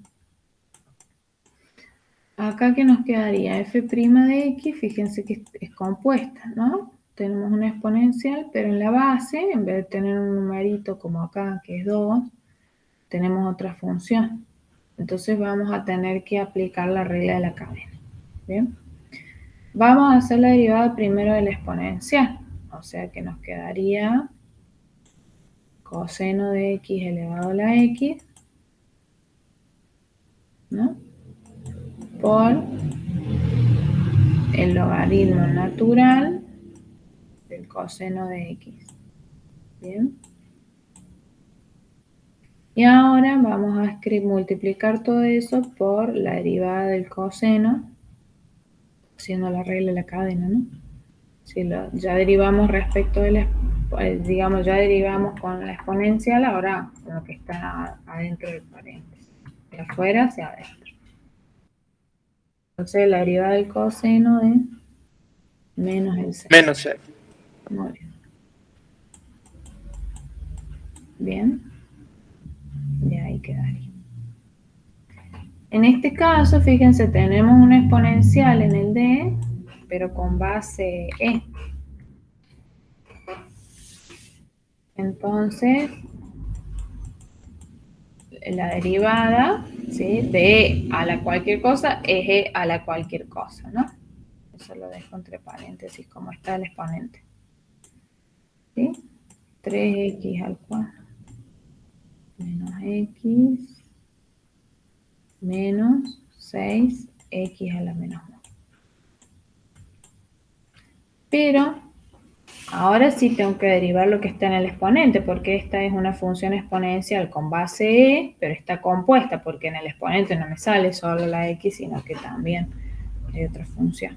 Acá que nos quedaría f' de x, fíjense que es compuesta, ¿no? Tenemos una exponencial, pero en la base, en vez de tener un numerito como acá, que es 2, tenemos otra función. Entonces vamos a tener que aplicar la regla de la cadena. ¿Bien? Vamos a hacer la derivada primero de la exponencial. O sea que nos quedaría coseno de x elevado a la x, ¿no? Por el logaritmo natural del coseno de x. Bien. Y ahora vamos a multiplicar todo eso por la derivada del coseno, haciendo la regla de la cadena, ¿no? Si ya derivamos respecto de digamos, ya derivamos con la exponencial, ahora lo que está adentro del paréntesis, de afuera hacia adentro. Entonces la derivada del coseno de menos el 6. Menos 6. Muy bien. Bien. Y ahí quedaría. En este caso, fíjense, tenemos una exponencial en el D, pero con base E. Entonces, la derivada, ¿sí?, de E a la cualquier cosa es E a la cualquier cosa, ¿no? Eso lo dejo entre paréntesis, como está el exponente. ¿Sí? 3x al cuadrado menos x menos 6x a la menos 1. Pero ahora sí tengo que derivar lo que está en el exponente, porque esta es una función exponencial con base e, pero está compuesta, porque en el exponente no me sale solo la x, sino que también hay otra función.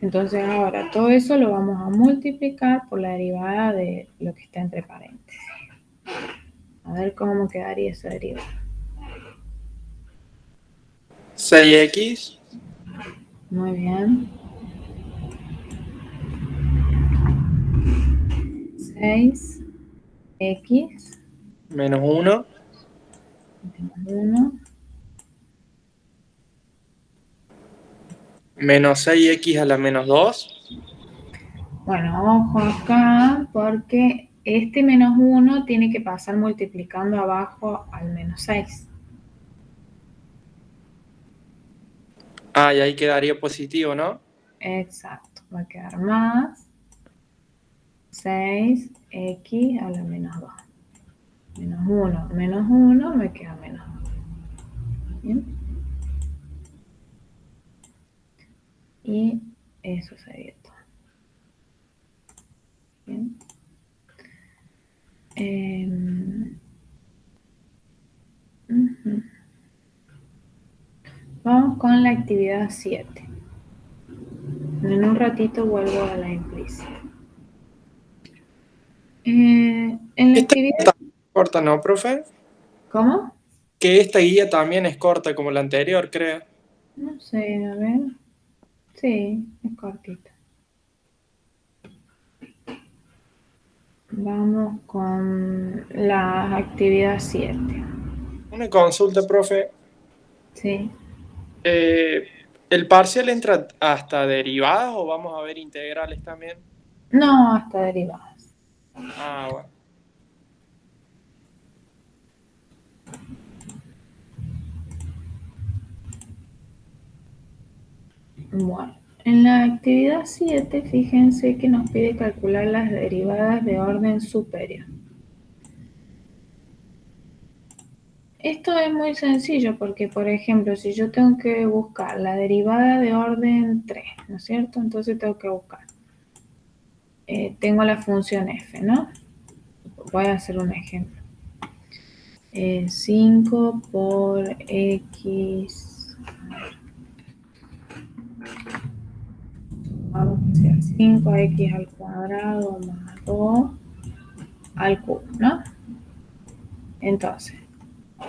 Entonces ahora todo eso lo vamos a multiplicar por la derivada de lo que está entre paréntesis. A ver cómo quedaría esa derivada. 6x. Muy bien. 6x Menos 1. menos 1 Menos 6x a la menos 2. Bueno, ojo acá, porque este menos 1 tiene que pasar multiplicando abajo al menos 6. Ah, y ahí quedaría positivo, ¿no? Exacto, va a quedar más 6x a la menos 2. Menos 1 me queda menos 2. ¿Bien? Y eso sería todo. Ujú. Vamos con la actividad 7. En un ratito vuelvo a la implícita. En la Esta actividad... guía también es corta, ¿no, profe? ¿Cómo? Que esta guía también es corta como la anterior, creo. No sé, a ver. Sí, es cortita. Vamos con la actividad 7. Una consulta, profe. Sí. ¿El parcial entra hasta derivadas o vamos a ver integrales también? No, hasta derivadas. Ah, bueno. Bueno, en la actividad 7, fíjense que nos pide calcular las derivadas de orden superior. Esto es muy sencillo porque, por ejemplo, si yo tengo que buscar la derivada de orden 3, ¿no es cierto? Entonces tengo que buscar. Tengo la función f, ¿no? Voy a hacer un ejemplo. 5 por x, vamos a hacer 5x al cuadrado más 2 al cubo, ¿no? Entonces,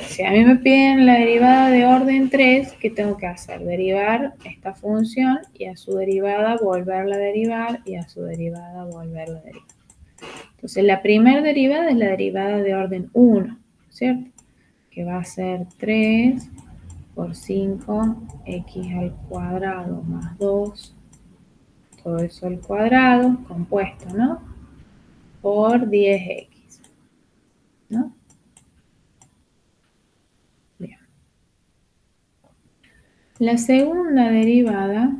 si a mí me piden la derivada de orden 3, ¿qué tengo que hacer? Derivar esta función y a su derivada volverla a derivar y a su derivada volverla a derivar. Entonces, la primera derivada es la derivada de orden 1, ¿cierto? Que va a ser 3 por 5x al cuadrado más 2, todo eso al cuadrado, compuesto, ¿no? Por 10x, ¿no? Bien. La segunda derivada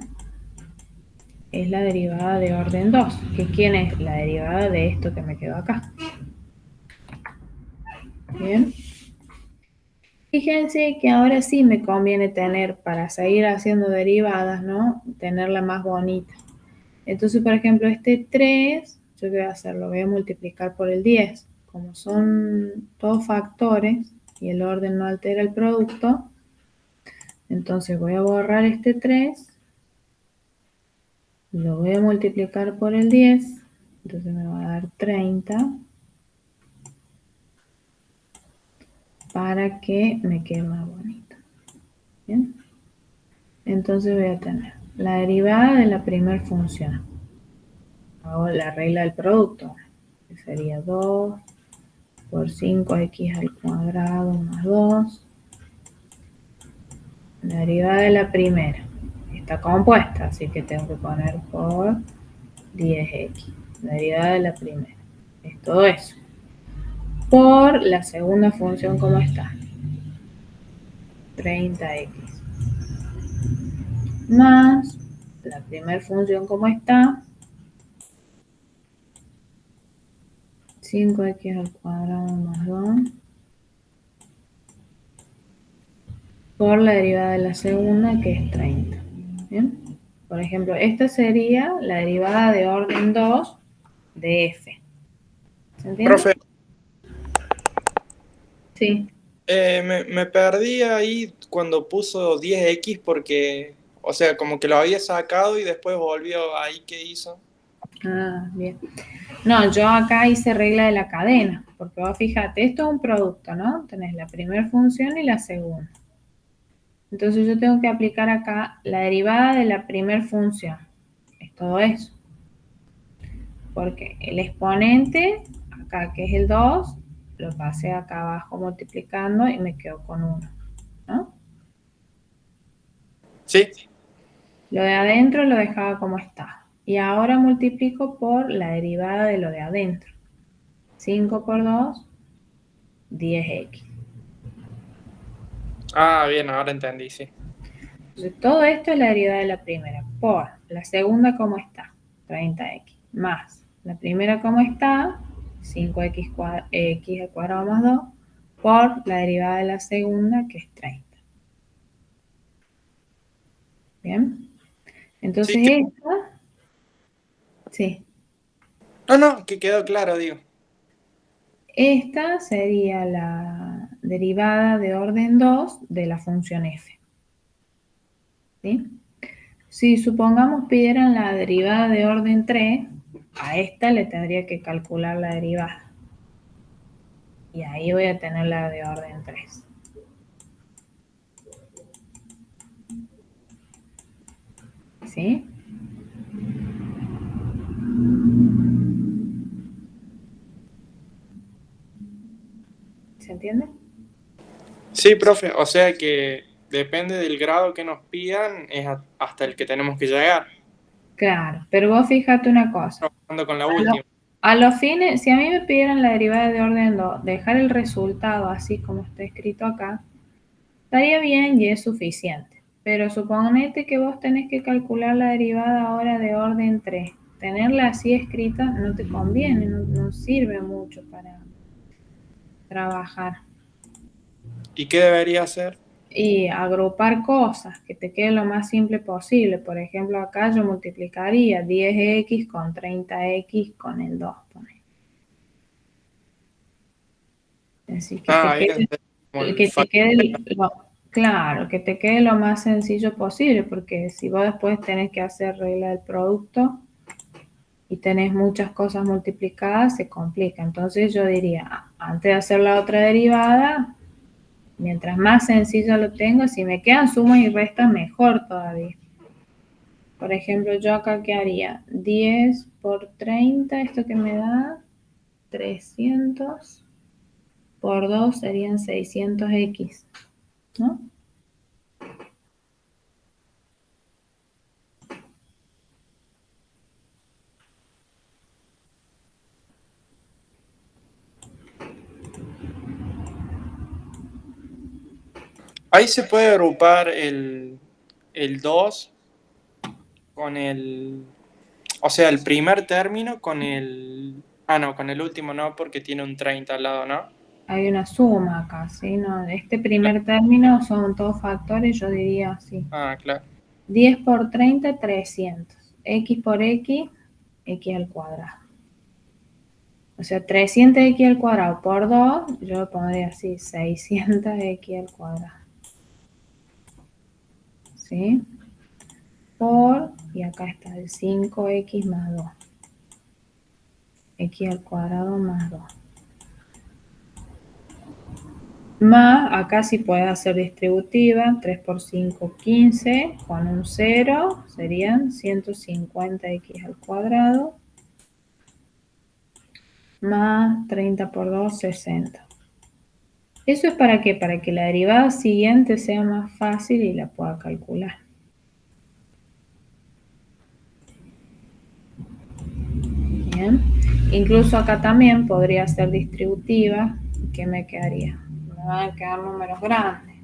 es la derivada de orden 2, que ¿quién es? La derivada de esto que me quedó acá. Bien. Fíjense que ahora sí me conviene tener, para seguir haciendo derivadas, ¿no? Tenerla más bonita. Entonces, por ejemplo, este 3, yo qué voy a hacer, lo voy a multiplicar por el 10. Como son todos factores y el orden no altera el producto, entonces voy a borrar este 3, lo voy a multiplicar por el 10, entonces me va a dar 30 para que me quede más bonito. ¿Bien? Entonces voy a tener la derivada de la primera función. Hago la regla del producto, que sería 2 por 5x al cuadrado más 2. La derivada de la primera está compuesta, así que tengo que poner por 10x. La derivada de la primera es todo eso. Por la segunda función, ¿cómo está? 30x. Más la primera función, ¿cómo está? 5x al cuadrado más 2 por la derivada de la segunda, que es 30. ¿Bien? Por ejemplo, esta sería la derivada de orden 2 de f. ¿Se entiende? Profe, Sí. me perdí ahí cuando puso 10x porque, o sea, como que lo había sacado y después volvió ahí, ¿qué hizo? Ah, bien. No, yo acá hice regla de la cadena, porque vos fíjate, esto es un producto, ¿no? Tenés la primera función y la segunda. Entonces yo tengo que aplicar acá la derivada de la primera función. Es todo eso. Porque el exponente, acá que es el 2, lo pasé acá abajo multiplicando y me quedo con 1, ¿no? Sí. Lo de adentro lo dejaba como está. Y ahora multiplico por la derivada de lo de adentro. 5 por 2, 10x. Ah, bien, ahora entendí, sí. Entonces, todo esto es la derivada de la primera. Por la segunda, ¿cómo está? 30x. Más la primera, ¿cómo está? 5x x al cuadrado más 2. Por la derivada de la segunda, que es 30. ¿Bien? Entonces, Sí, esta, sí. no, no, que quedó claro, digo. Esta sería la derivada de orden 2 de la función f. ¿Sí? Si supongamos pidieran la derivada de orden 3, a esta le tendría que calcular la derivada. Y ahí voy a tener la de orden 3. ¿Sí? ¿Se entiende? Sí, profe, o sea que depende del grado que nos pidan, es hasta el que tenemos que llegar. Claro, pero vos fíjate una cosa. Trabajando con la última. A los fines, si a mí me pidieran la derivada de orden 2, dejar el resultado así como está escrito acá, estaría bien y es suficiente. Pero suponete que vos tenés que calcular la derivada ahora de orden 3. Tenerla así escrita no te conviene, no sirve mucho para trabajar. ¿Y qué debería hacer? Y agrupar cosas, que te quede lo más simple posible. Por ejemplo, acá yo multiplicaría 10x con 30x con el 2. Así que te Ah, bien, quede, como el que te quede claro, que te quede lo más sencillo posible, porque si vos después tenés que hacer regla del producto y tenés muchas cosas multiplicadas, se complica. Entonces yo diría, antes de hacer la otra derivada, mientras más sencillo lo tengo, si me quedan sumas y restas, mejor todavía. Por ejemplo, yo acá, ¿qué haría? 10 por 30, esto que me da 300 por 2 serían 600x, ¿no? Ahí se puede agrupar el 2 con o sea, el primer término con ah, no, con el último no, porque tiene un 30 al lado, ¿no? Hay una suma acá, ¿sí? No, este primer término son todos factores, yo diría así. Ah, claro. 10 por 30, 300. X por X, X al cuadrado. O sea, 300x al cuadrado por 2, yo lo pondría así, 600x al cuadrado. ¿Sí? Por, y acá está el 5x más 2. X al cuadrado más 2. Más, acá sí puede hacer distributiva, 3 por 5, 15, con un 0 serían 150x al cuadrado, más 30 por 2, 60. ¿Eso es para qué? Para que la derivada siguiente sea más fácil y la pueda calcular. Bien. Incluso acá también podría ser distributiva. ¿Qué me quedaría? Me van a quedar números grandes.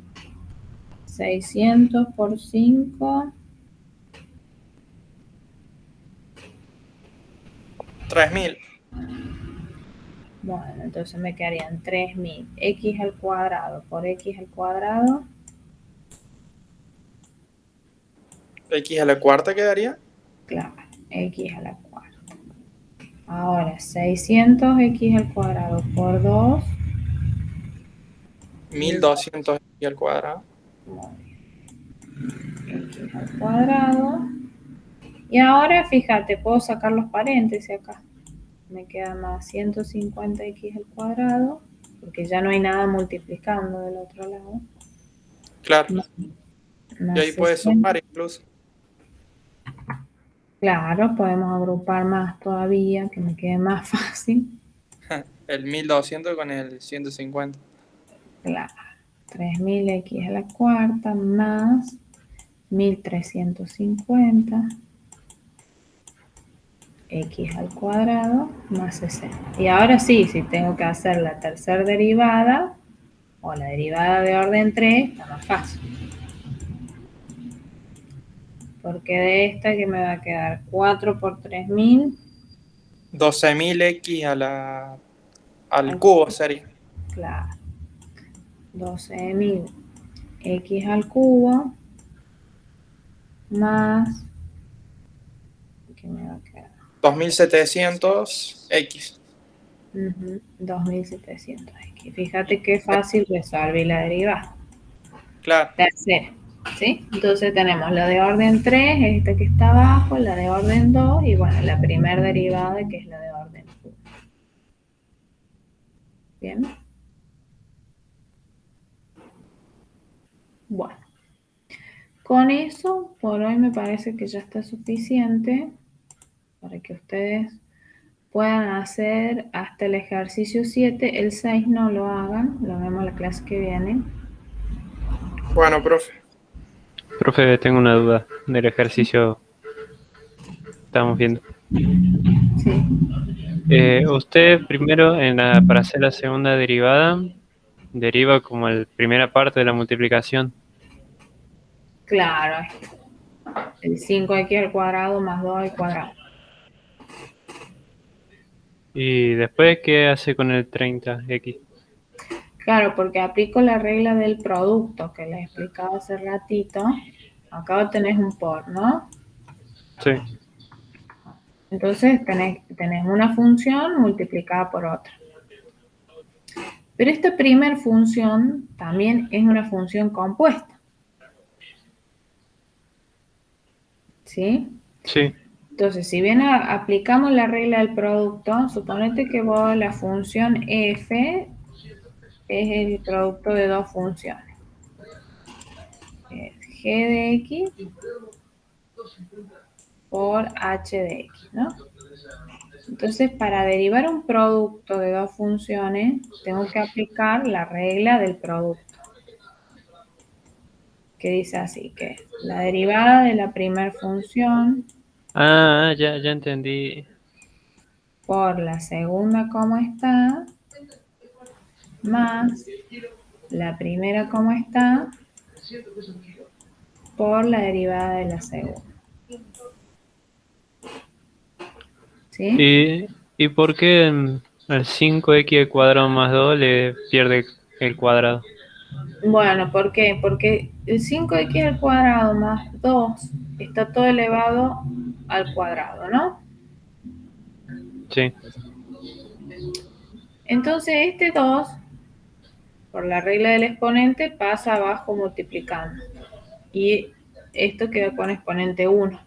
600 por 5. 3000. Bueno, entonces me quedarían 3000. X al cuadrado por X al cuadrado. ¿X a la cuarta quedaría? Claro, X a la cuarta. Ahora, 600x al cuadrado por 2. 1200x al cuadrado. X al cuadrado. Y ahora, fíjate, puedo sacar los paréntesis acá. Me queda más 150x al cuadrado, porque ya no hay nada multiplicando del otro lado. Claro. Más, Y más ahí puedes 60. sumar incluso. Claro, podemos agrupar más todavía, que me quede más fácil. El 1200 con el 150. Claro, 3000x a la cuarta más 1350 x al cuadrado más 60. Y ahora sí, si tengo que hacer la tercera derivada o la derivada de orden 3, está más fácil. Porque de esta que me va a quedar 4 por 3000 12000x al al, cubo sería. claro, 12000 x al cubo más, ¿qué me va a quedar? 2700x. 2700x. Fíjate qué fácil resolver la derivada. Claro. Tercera, ¿sí? Entonces tenemos la de orden 3, esta que está abajo, la de orden 2 y bueno, la primera derivada que es la de orden 1. Bien. Bueno, con eso por hoy me parece que ya está suficiente para que ustedes puedan hacer hasta el ejercicio 7. El 6 no lo hagan, lo vemos la clase que viene. Bueno, profe. Profe, tengo una duda del ejercicio que estamos viendo. Sí. Usted primero, para hacer la segunda derivada, deriva como la primera parte de la multiplicación. Claro, el 5x al cuadrado más 2 al cuadrado. Y después, ¿qué hace con el 30x? Claro, porque aplico la regla del producto que les explicaba hace ratito. Acá tenés un por, ¿no? Sí. Entonces tenés una función multiplicada por otra. Pero esta primer función también es una función compuesta. ¿Sí? Sí. Entonces, si bien aplicamos la regla del producto, suponete que vos la función f es el producto de dos funciones. Es g de x por h de x, ¿no? Entonces, para derivar un producto de dos funciones, tengo que aplicar la regla del producto, que dice así, que la derivada de la primera función Ya entendí. por la segunda como está, más la primera como está, por la derivada de la segunda. ¿Sí? ¿Y por qué al 5x al cuadrado más 2 le pierde el cuadrado? Bueno, ¿por qué? Porque el 5x al cuadrado más 2 está todo elevado al cuadrado, ¿no? Sí. Entonces este 2, por la regla del exponente, pasa abajo multiplicando. Y esto queda con exponente 1.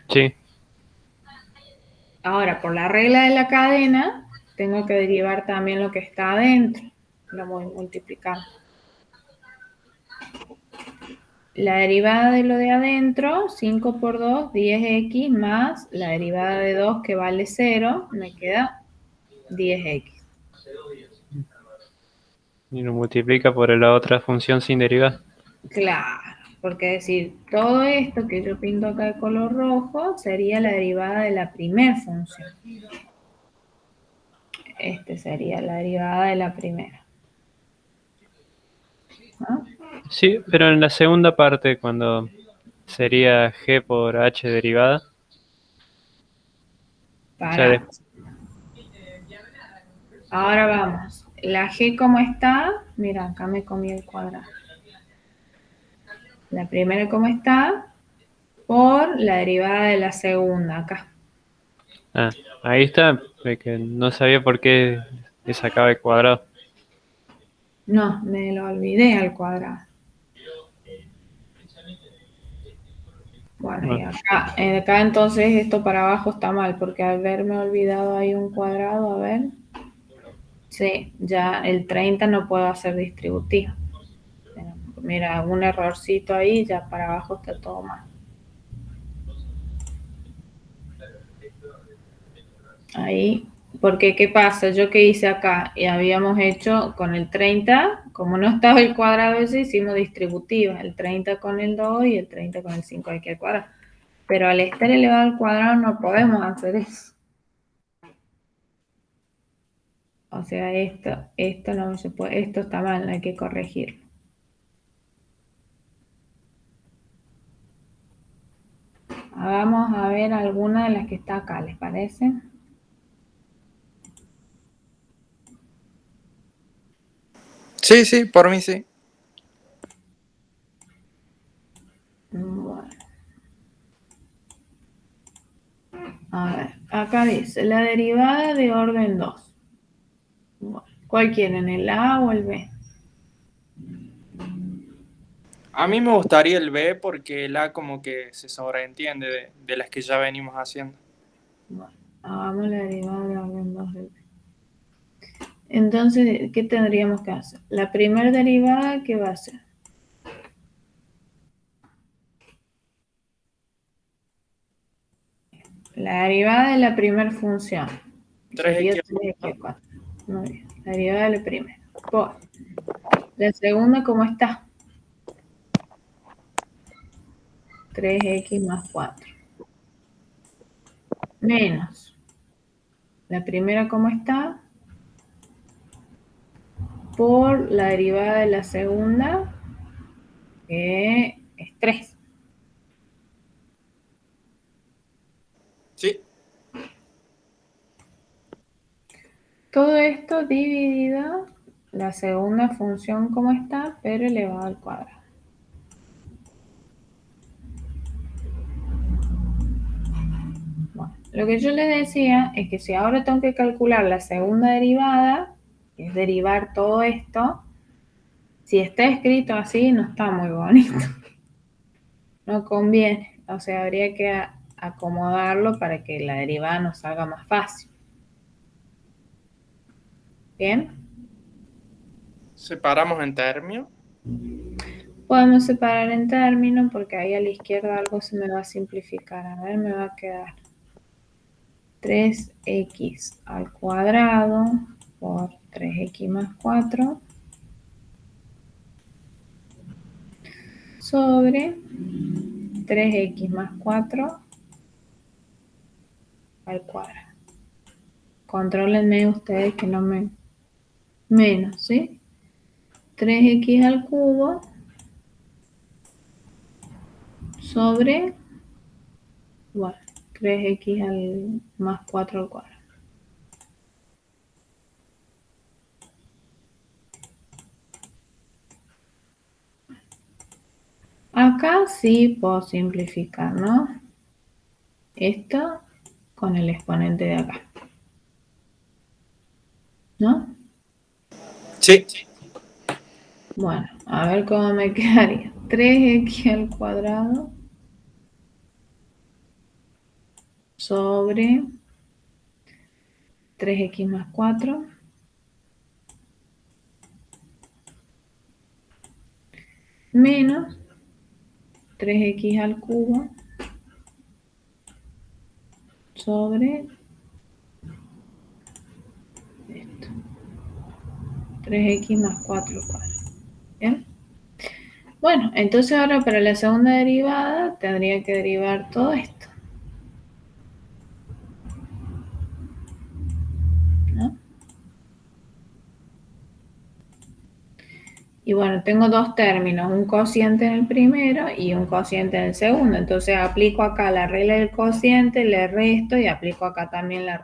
Sí. Ahora, por la regla de la cadena, tengo que derivar también lo que está adentro. Lo voy multiplicando. La derivada de lo de adentro, 5 por 2, 10x, más la derivada de 2 que vale 0, me queda 10x. Y lo multiplica por la otra función sin derivar. Claro, porque decir, todo esto que yo pinto acá de color rojo sería la derivada de la primera función. Este sería la derivada de la primera. ¿No? Sí, pero en la segunda parte, cuando sería g por h derivada, o sea, Para. Ahora vamos. La g como está, mira, acá me comí el cuadrado. La primera como está, por la derivada de la segunda, acá. ahí está, de que no sabía por qué le sacaba el cuadrado. No, me lo olvidé al cuadrado. Bueno, y Ah, acá entonces esto para abajo está mal, porque al haberme olvidado ahí un cuadrado, a ver. Sí, ya el 30 no puedo hacer distributivo. Mira, un errorcito ahí, ya para abajo está todo mal. Ahí, porque ¿qué pasa? Yo que hice acá y habíamos hecho con el 30, como no estaba el cuadrado ese, hicimos distributivas, el 30 con el 2 y el 30 con el 5 aquí al cuadrado. Pero al estar elevado al cuadrado no podemos hacer eso. O sea, esto no se puede, esto está mal, hay que corregirlo. Vamos a ver alguna de las que está acá, ¿les parece? Sí, sí, por mí sí. Bueno. A ver, acá dice la derivada de orden 2. Bueno, ¿cuál quieren, el A o el B? A mí me gustaría el B porque el A como que se sobreentiende de las que ya venimos haciendo. Bueno, hagamos la derivada de orden 2 del B. Entonces, ¿qué tendríamos que hacer? La primera derivada, ¿qué va a ser? La derivada de la primera función. Sería 3x. 3x al 4. Muy bien. La derivada de la primera. Por la segunda, ¿cómo está? 3x más 4. Menos. La primera, ¿cómo está? Por la derivada de la segunda, que es 3. Sí. Todo esto dividido, la segunda función como está, pero elevado al cuadrado. Bueno, lo que yo les decía es que si ahora tengo que calcular la segunda derivada, que es derivar todo esto, si está escrito así no está muy bonito. No conviene. O sea, habría que acomodarlo para que la derivada nos salga más fácil. ¿Bien? Separamos en términos. Podemos separar en términos porque ahí a la izquierda algo se me va a simplificar. A ver, me va a quedar 3x al cuadrado por 3x más 4 sobre 3x más 4 al cuadrado. Contrólenme ustedes que no me... Menos, ¿sí? 3x al cubo sobre, bueno, 3x al más 4 al cuadrado. Acá sí puedo simplificar, ¿no? Esto con el exponente de acá. ¿No? Sí. Bueno, a ver cómo me quedaría. 3x al cuadrado sobre 3x más 4 menos 3x al cubo sobre esto. 3x más 4 al cuadrado. ¿Bien? Bueno, entonces ahora para la segunda derivada tendría que derivar todo esto. ¿No? Y bueno, tengo dos términos, un cociente en el primero y un cociente en el segundo. Entonces aplico acá la regla del cociente, le resto y aplico acá también la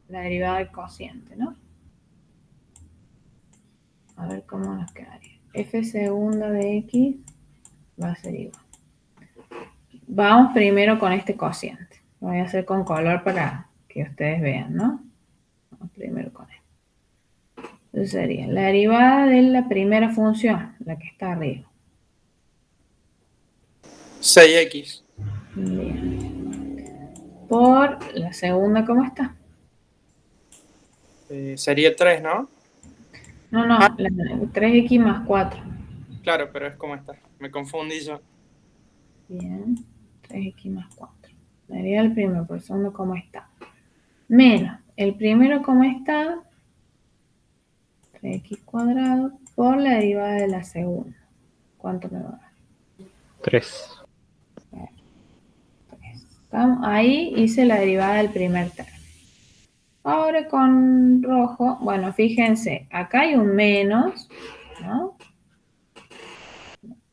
derivada del cociente, ¿no? A ver cómo nos quedaría. F segunda de X va a ser igual. Vamos primero con este cociente. Lo voy a hacer con color para que ustedes vean, ¿no? Vamos primero con esto. Entonces sería la derivada de la primera función, la que está arriba. 6x. Bien. Por la segunda, ¿cómo está? Sería 3, ¿no? No, no, Ah, la 3x más 4. claro, pero es como está. Me confundí yo. Bien, 3x más 4. La derivada del primero por el segundo, ¿cómo está? Menos el primero, ¿cómo está? 3x cuadrado por la derivada de la segunda. ¿Cuánto me va a dar? 3. 3. Ahí hice la derivada del primer término. Ahora con rojo, bueno, fíjense, acá hay un menos, ¿no?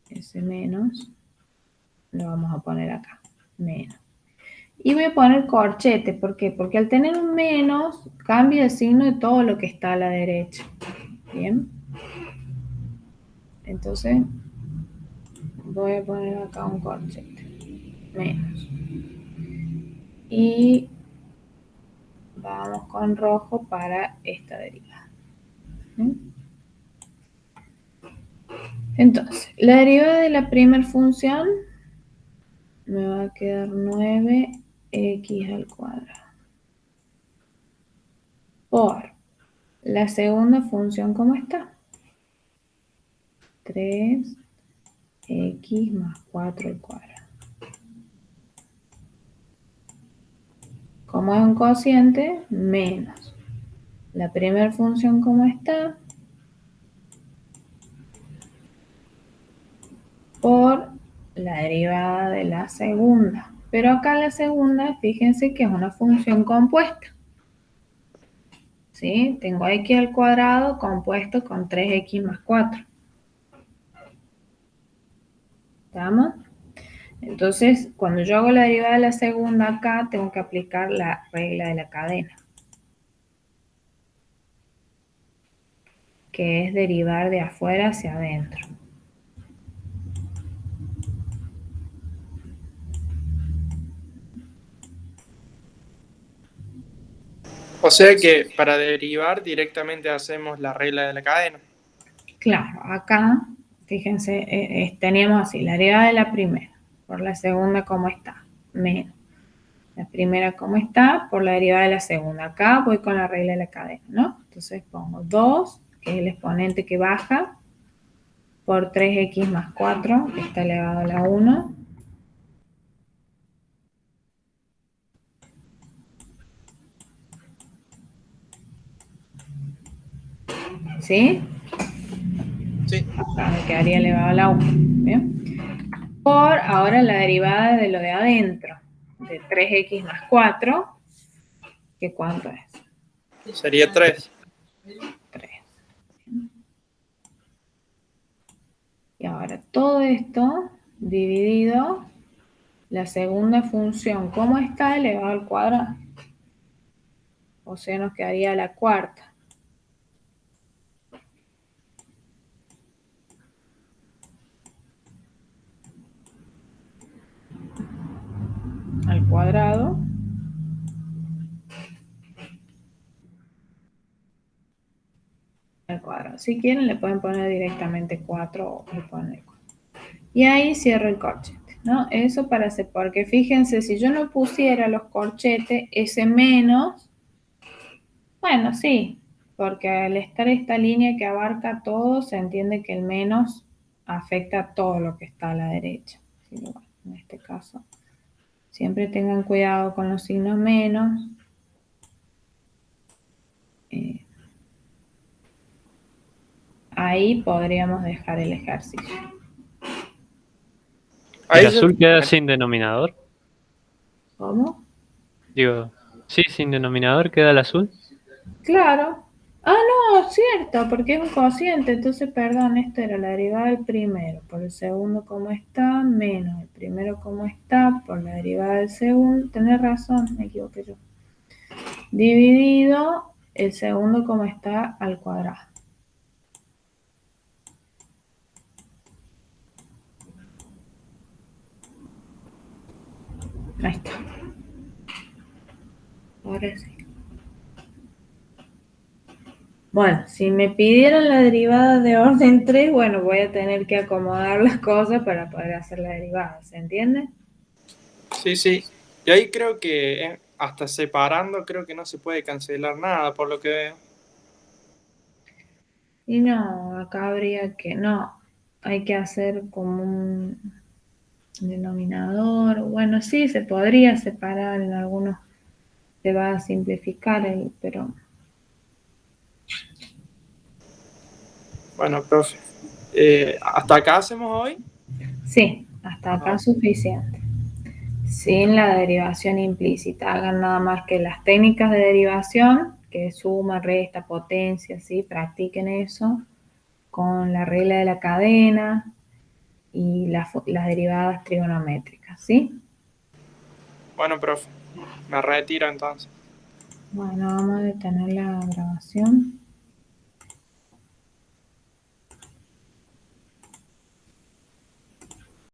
Ese menos lo vamos a poner acá, menos. Y voy a poner corchete, ¿por qué? Porque al tener un menos, cambia el signo de todo lo que está a la derecha. ¿Bien? Entonces, voy a poner acá un corchete. Menos. con rojo para esta derivada. ¿Sí? Entonces, la derivada de la primera función me va a quedar 9x al cuadrado por la segunda función, ¿cómo está? 3x más 4 al cuadrado. Como es un cociente, menos la primera función, ¿cómo está? Por la derivada de la segunda. Pero acá la segunda, fíjense que es una función compuesta. ¿Sí? Tengo x al cuadrado compuesto con 3x más 4. ¿Estamos? Entonces, cuando yo hago la derivada de la segunda acá, tengo que aplicar la regla de la cadena, que es derivar de afuera hacia adentro. O sea que para derivar directamente hacemos la regla de la cadena. Claro, acá, fíjense, teníamos así, la derivada de la primera, por la segunda como está, menos. La primera como está, por la derivada de la segunda. Acá voy con la regla de la cadena, ¿no? Entonces pongo 2, que es el exponente que baja, por 3x más 4, que está elevado a la 1. ¿Sí? Sí. Acá me quedaría elevado a la 1. ¿Bien? Por ahora la derivada de lo de adentro, de 3x más 4, ¿que cuánto es? Sería 3. 3. Y ahora todo esto dividido, la segunda función, ¿cómo está? Elevado al cuadrado. O sea, nos quedaría la cuarta. Al cuadrado. Al cuadrado. Si quieren le pueden poner directamente 4 o le ponen 4. Y ahí cierro el corchete, ¿no? Eso para hacer, porque fíjense, si yo no pusiera los corchetes, ese menos, bueno, sí, porque al estar esta línea que abarca todo, se entiende que el menos afecta a todo lo que está a la derecha. Sí, bueno, en este caso, siempre tengan cuidado con los signos menos. Ahí podríamos dejar el ejercicio. ¿El azul queda sin denominador? ¿Cómo? Digo, sí, sin denominador queda el azul. Claro. Ah, no, cierto, porque es un cociente. Entonces, perdón, esto era la derivada del primero por el segundo como está, menos el primero como está por la derivada del segundo. Tenés razón, me equivoqué yo. Dividido el segundo como está al cuadrado. Ahí está. Ahora sí. Bueno, si me pidieran la derivada de orden 3, bueno, voy a tener que acomodar las cosas para poder hacer la derivada, ¿se entiende? Sí, sí. Y ahí creo que hasta separando creo que no se puede cancelar nada, por lo que veo. Y no, acá habría que, no, hay que hacer como un denominador. Bueno, sí, se podría separar en algunos, se va a simplificar, pero Bueno, profe. ¿Hasta acá hacemos hoy? sí, hasta acá es suficiente. Sin la derivación implícita, hagan nada más que las técnicas de derivación, que es suma, resta, potencia, ¿sí? Practiquen eso con la regla de la cadena y las derivadas trigonométricas, ¿sí? Bueno, profe. Me retiro entonces. Bueno, vamos a detener la grabación.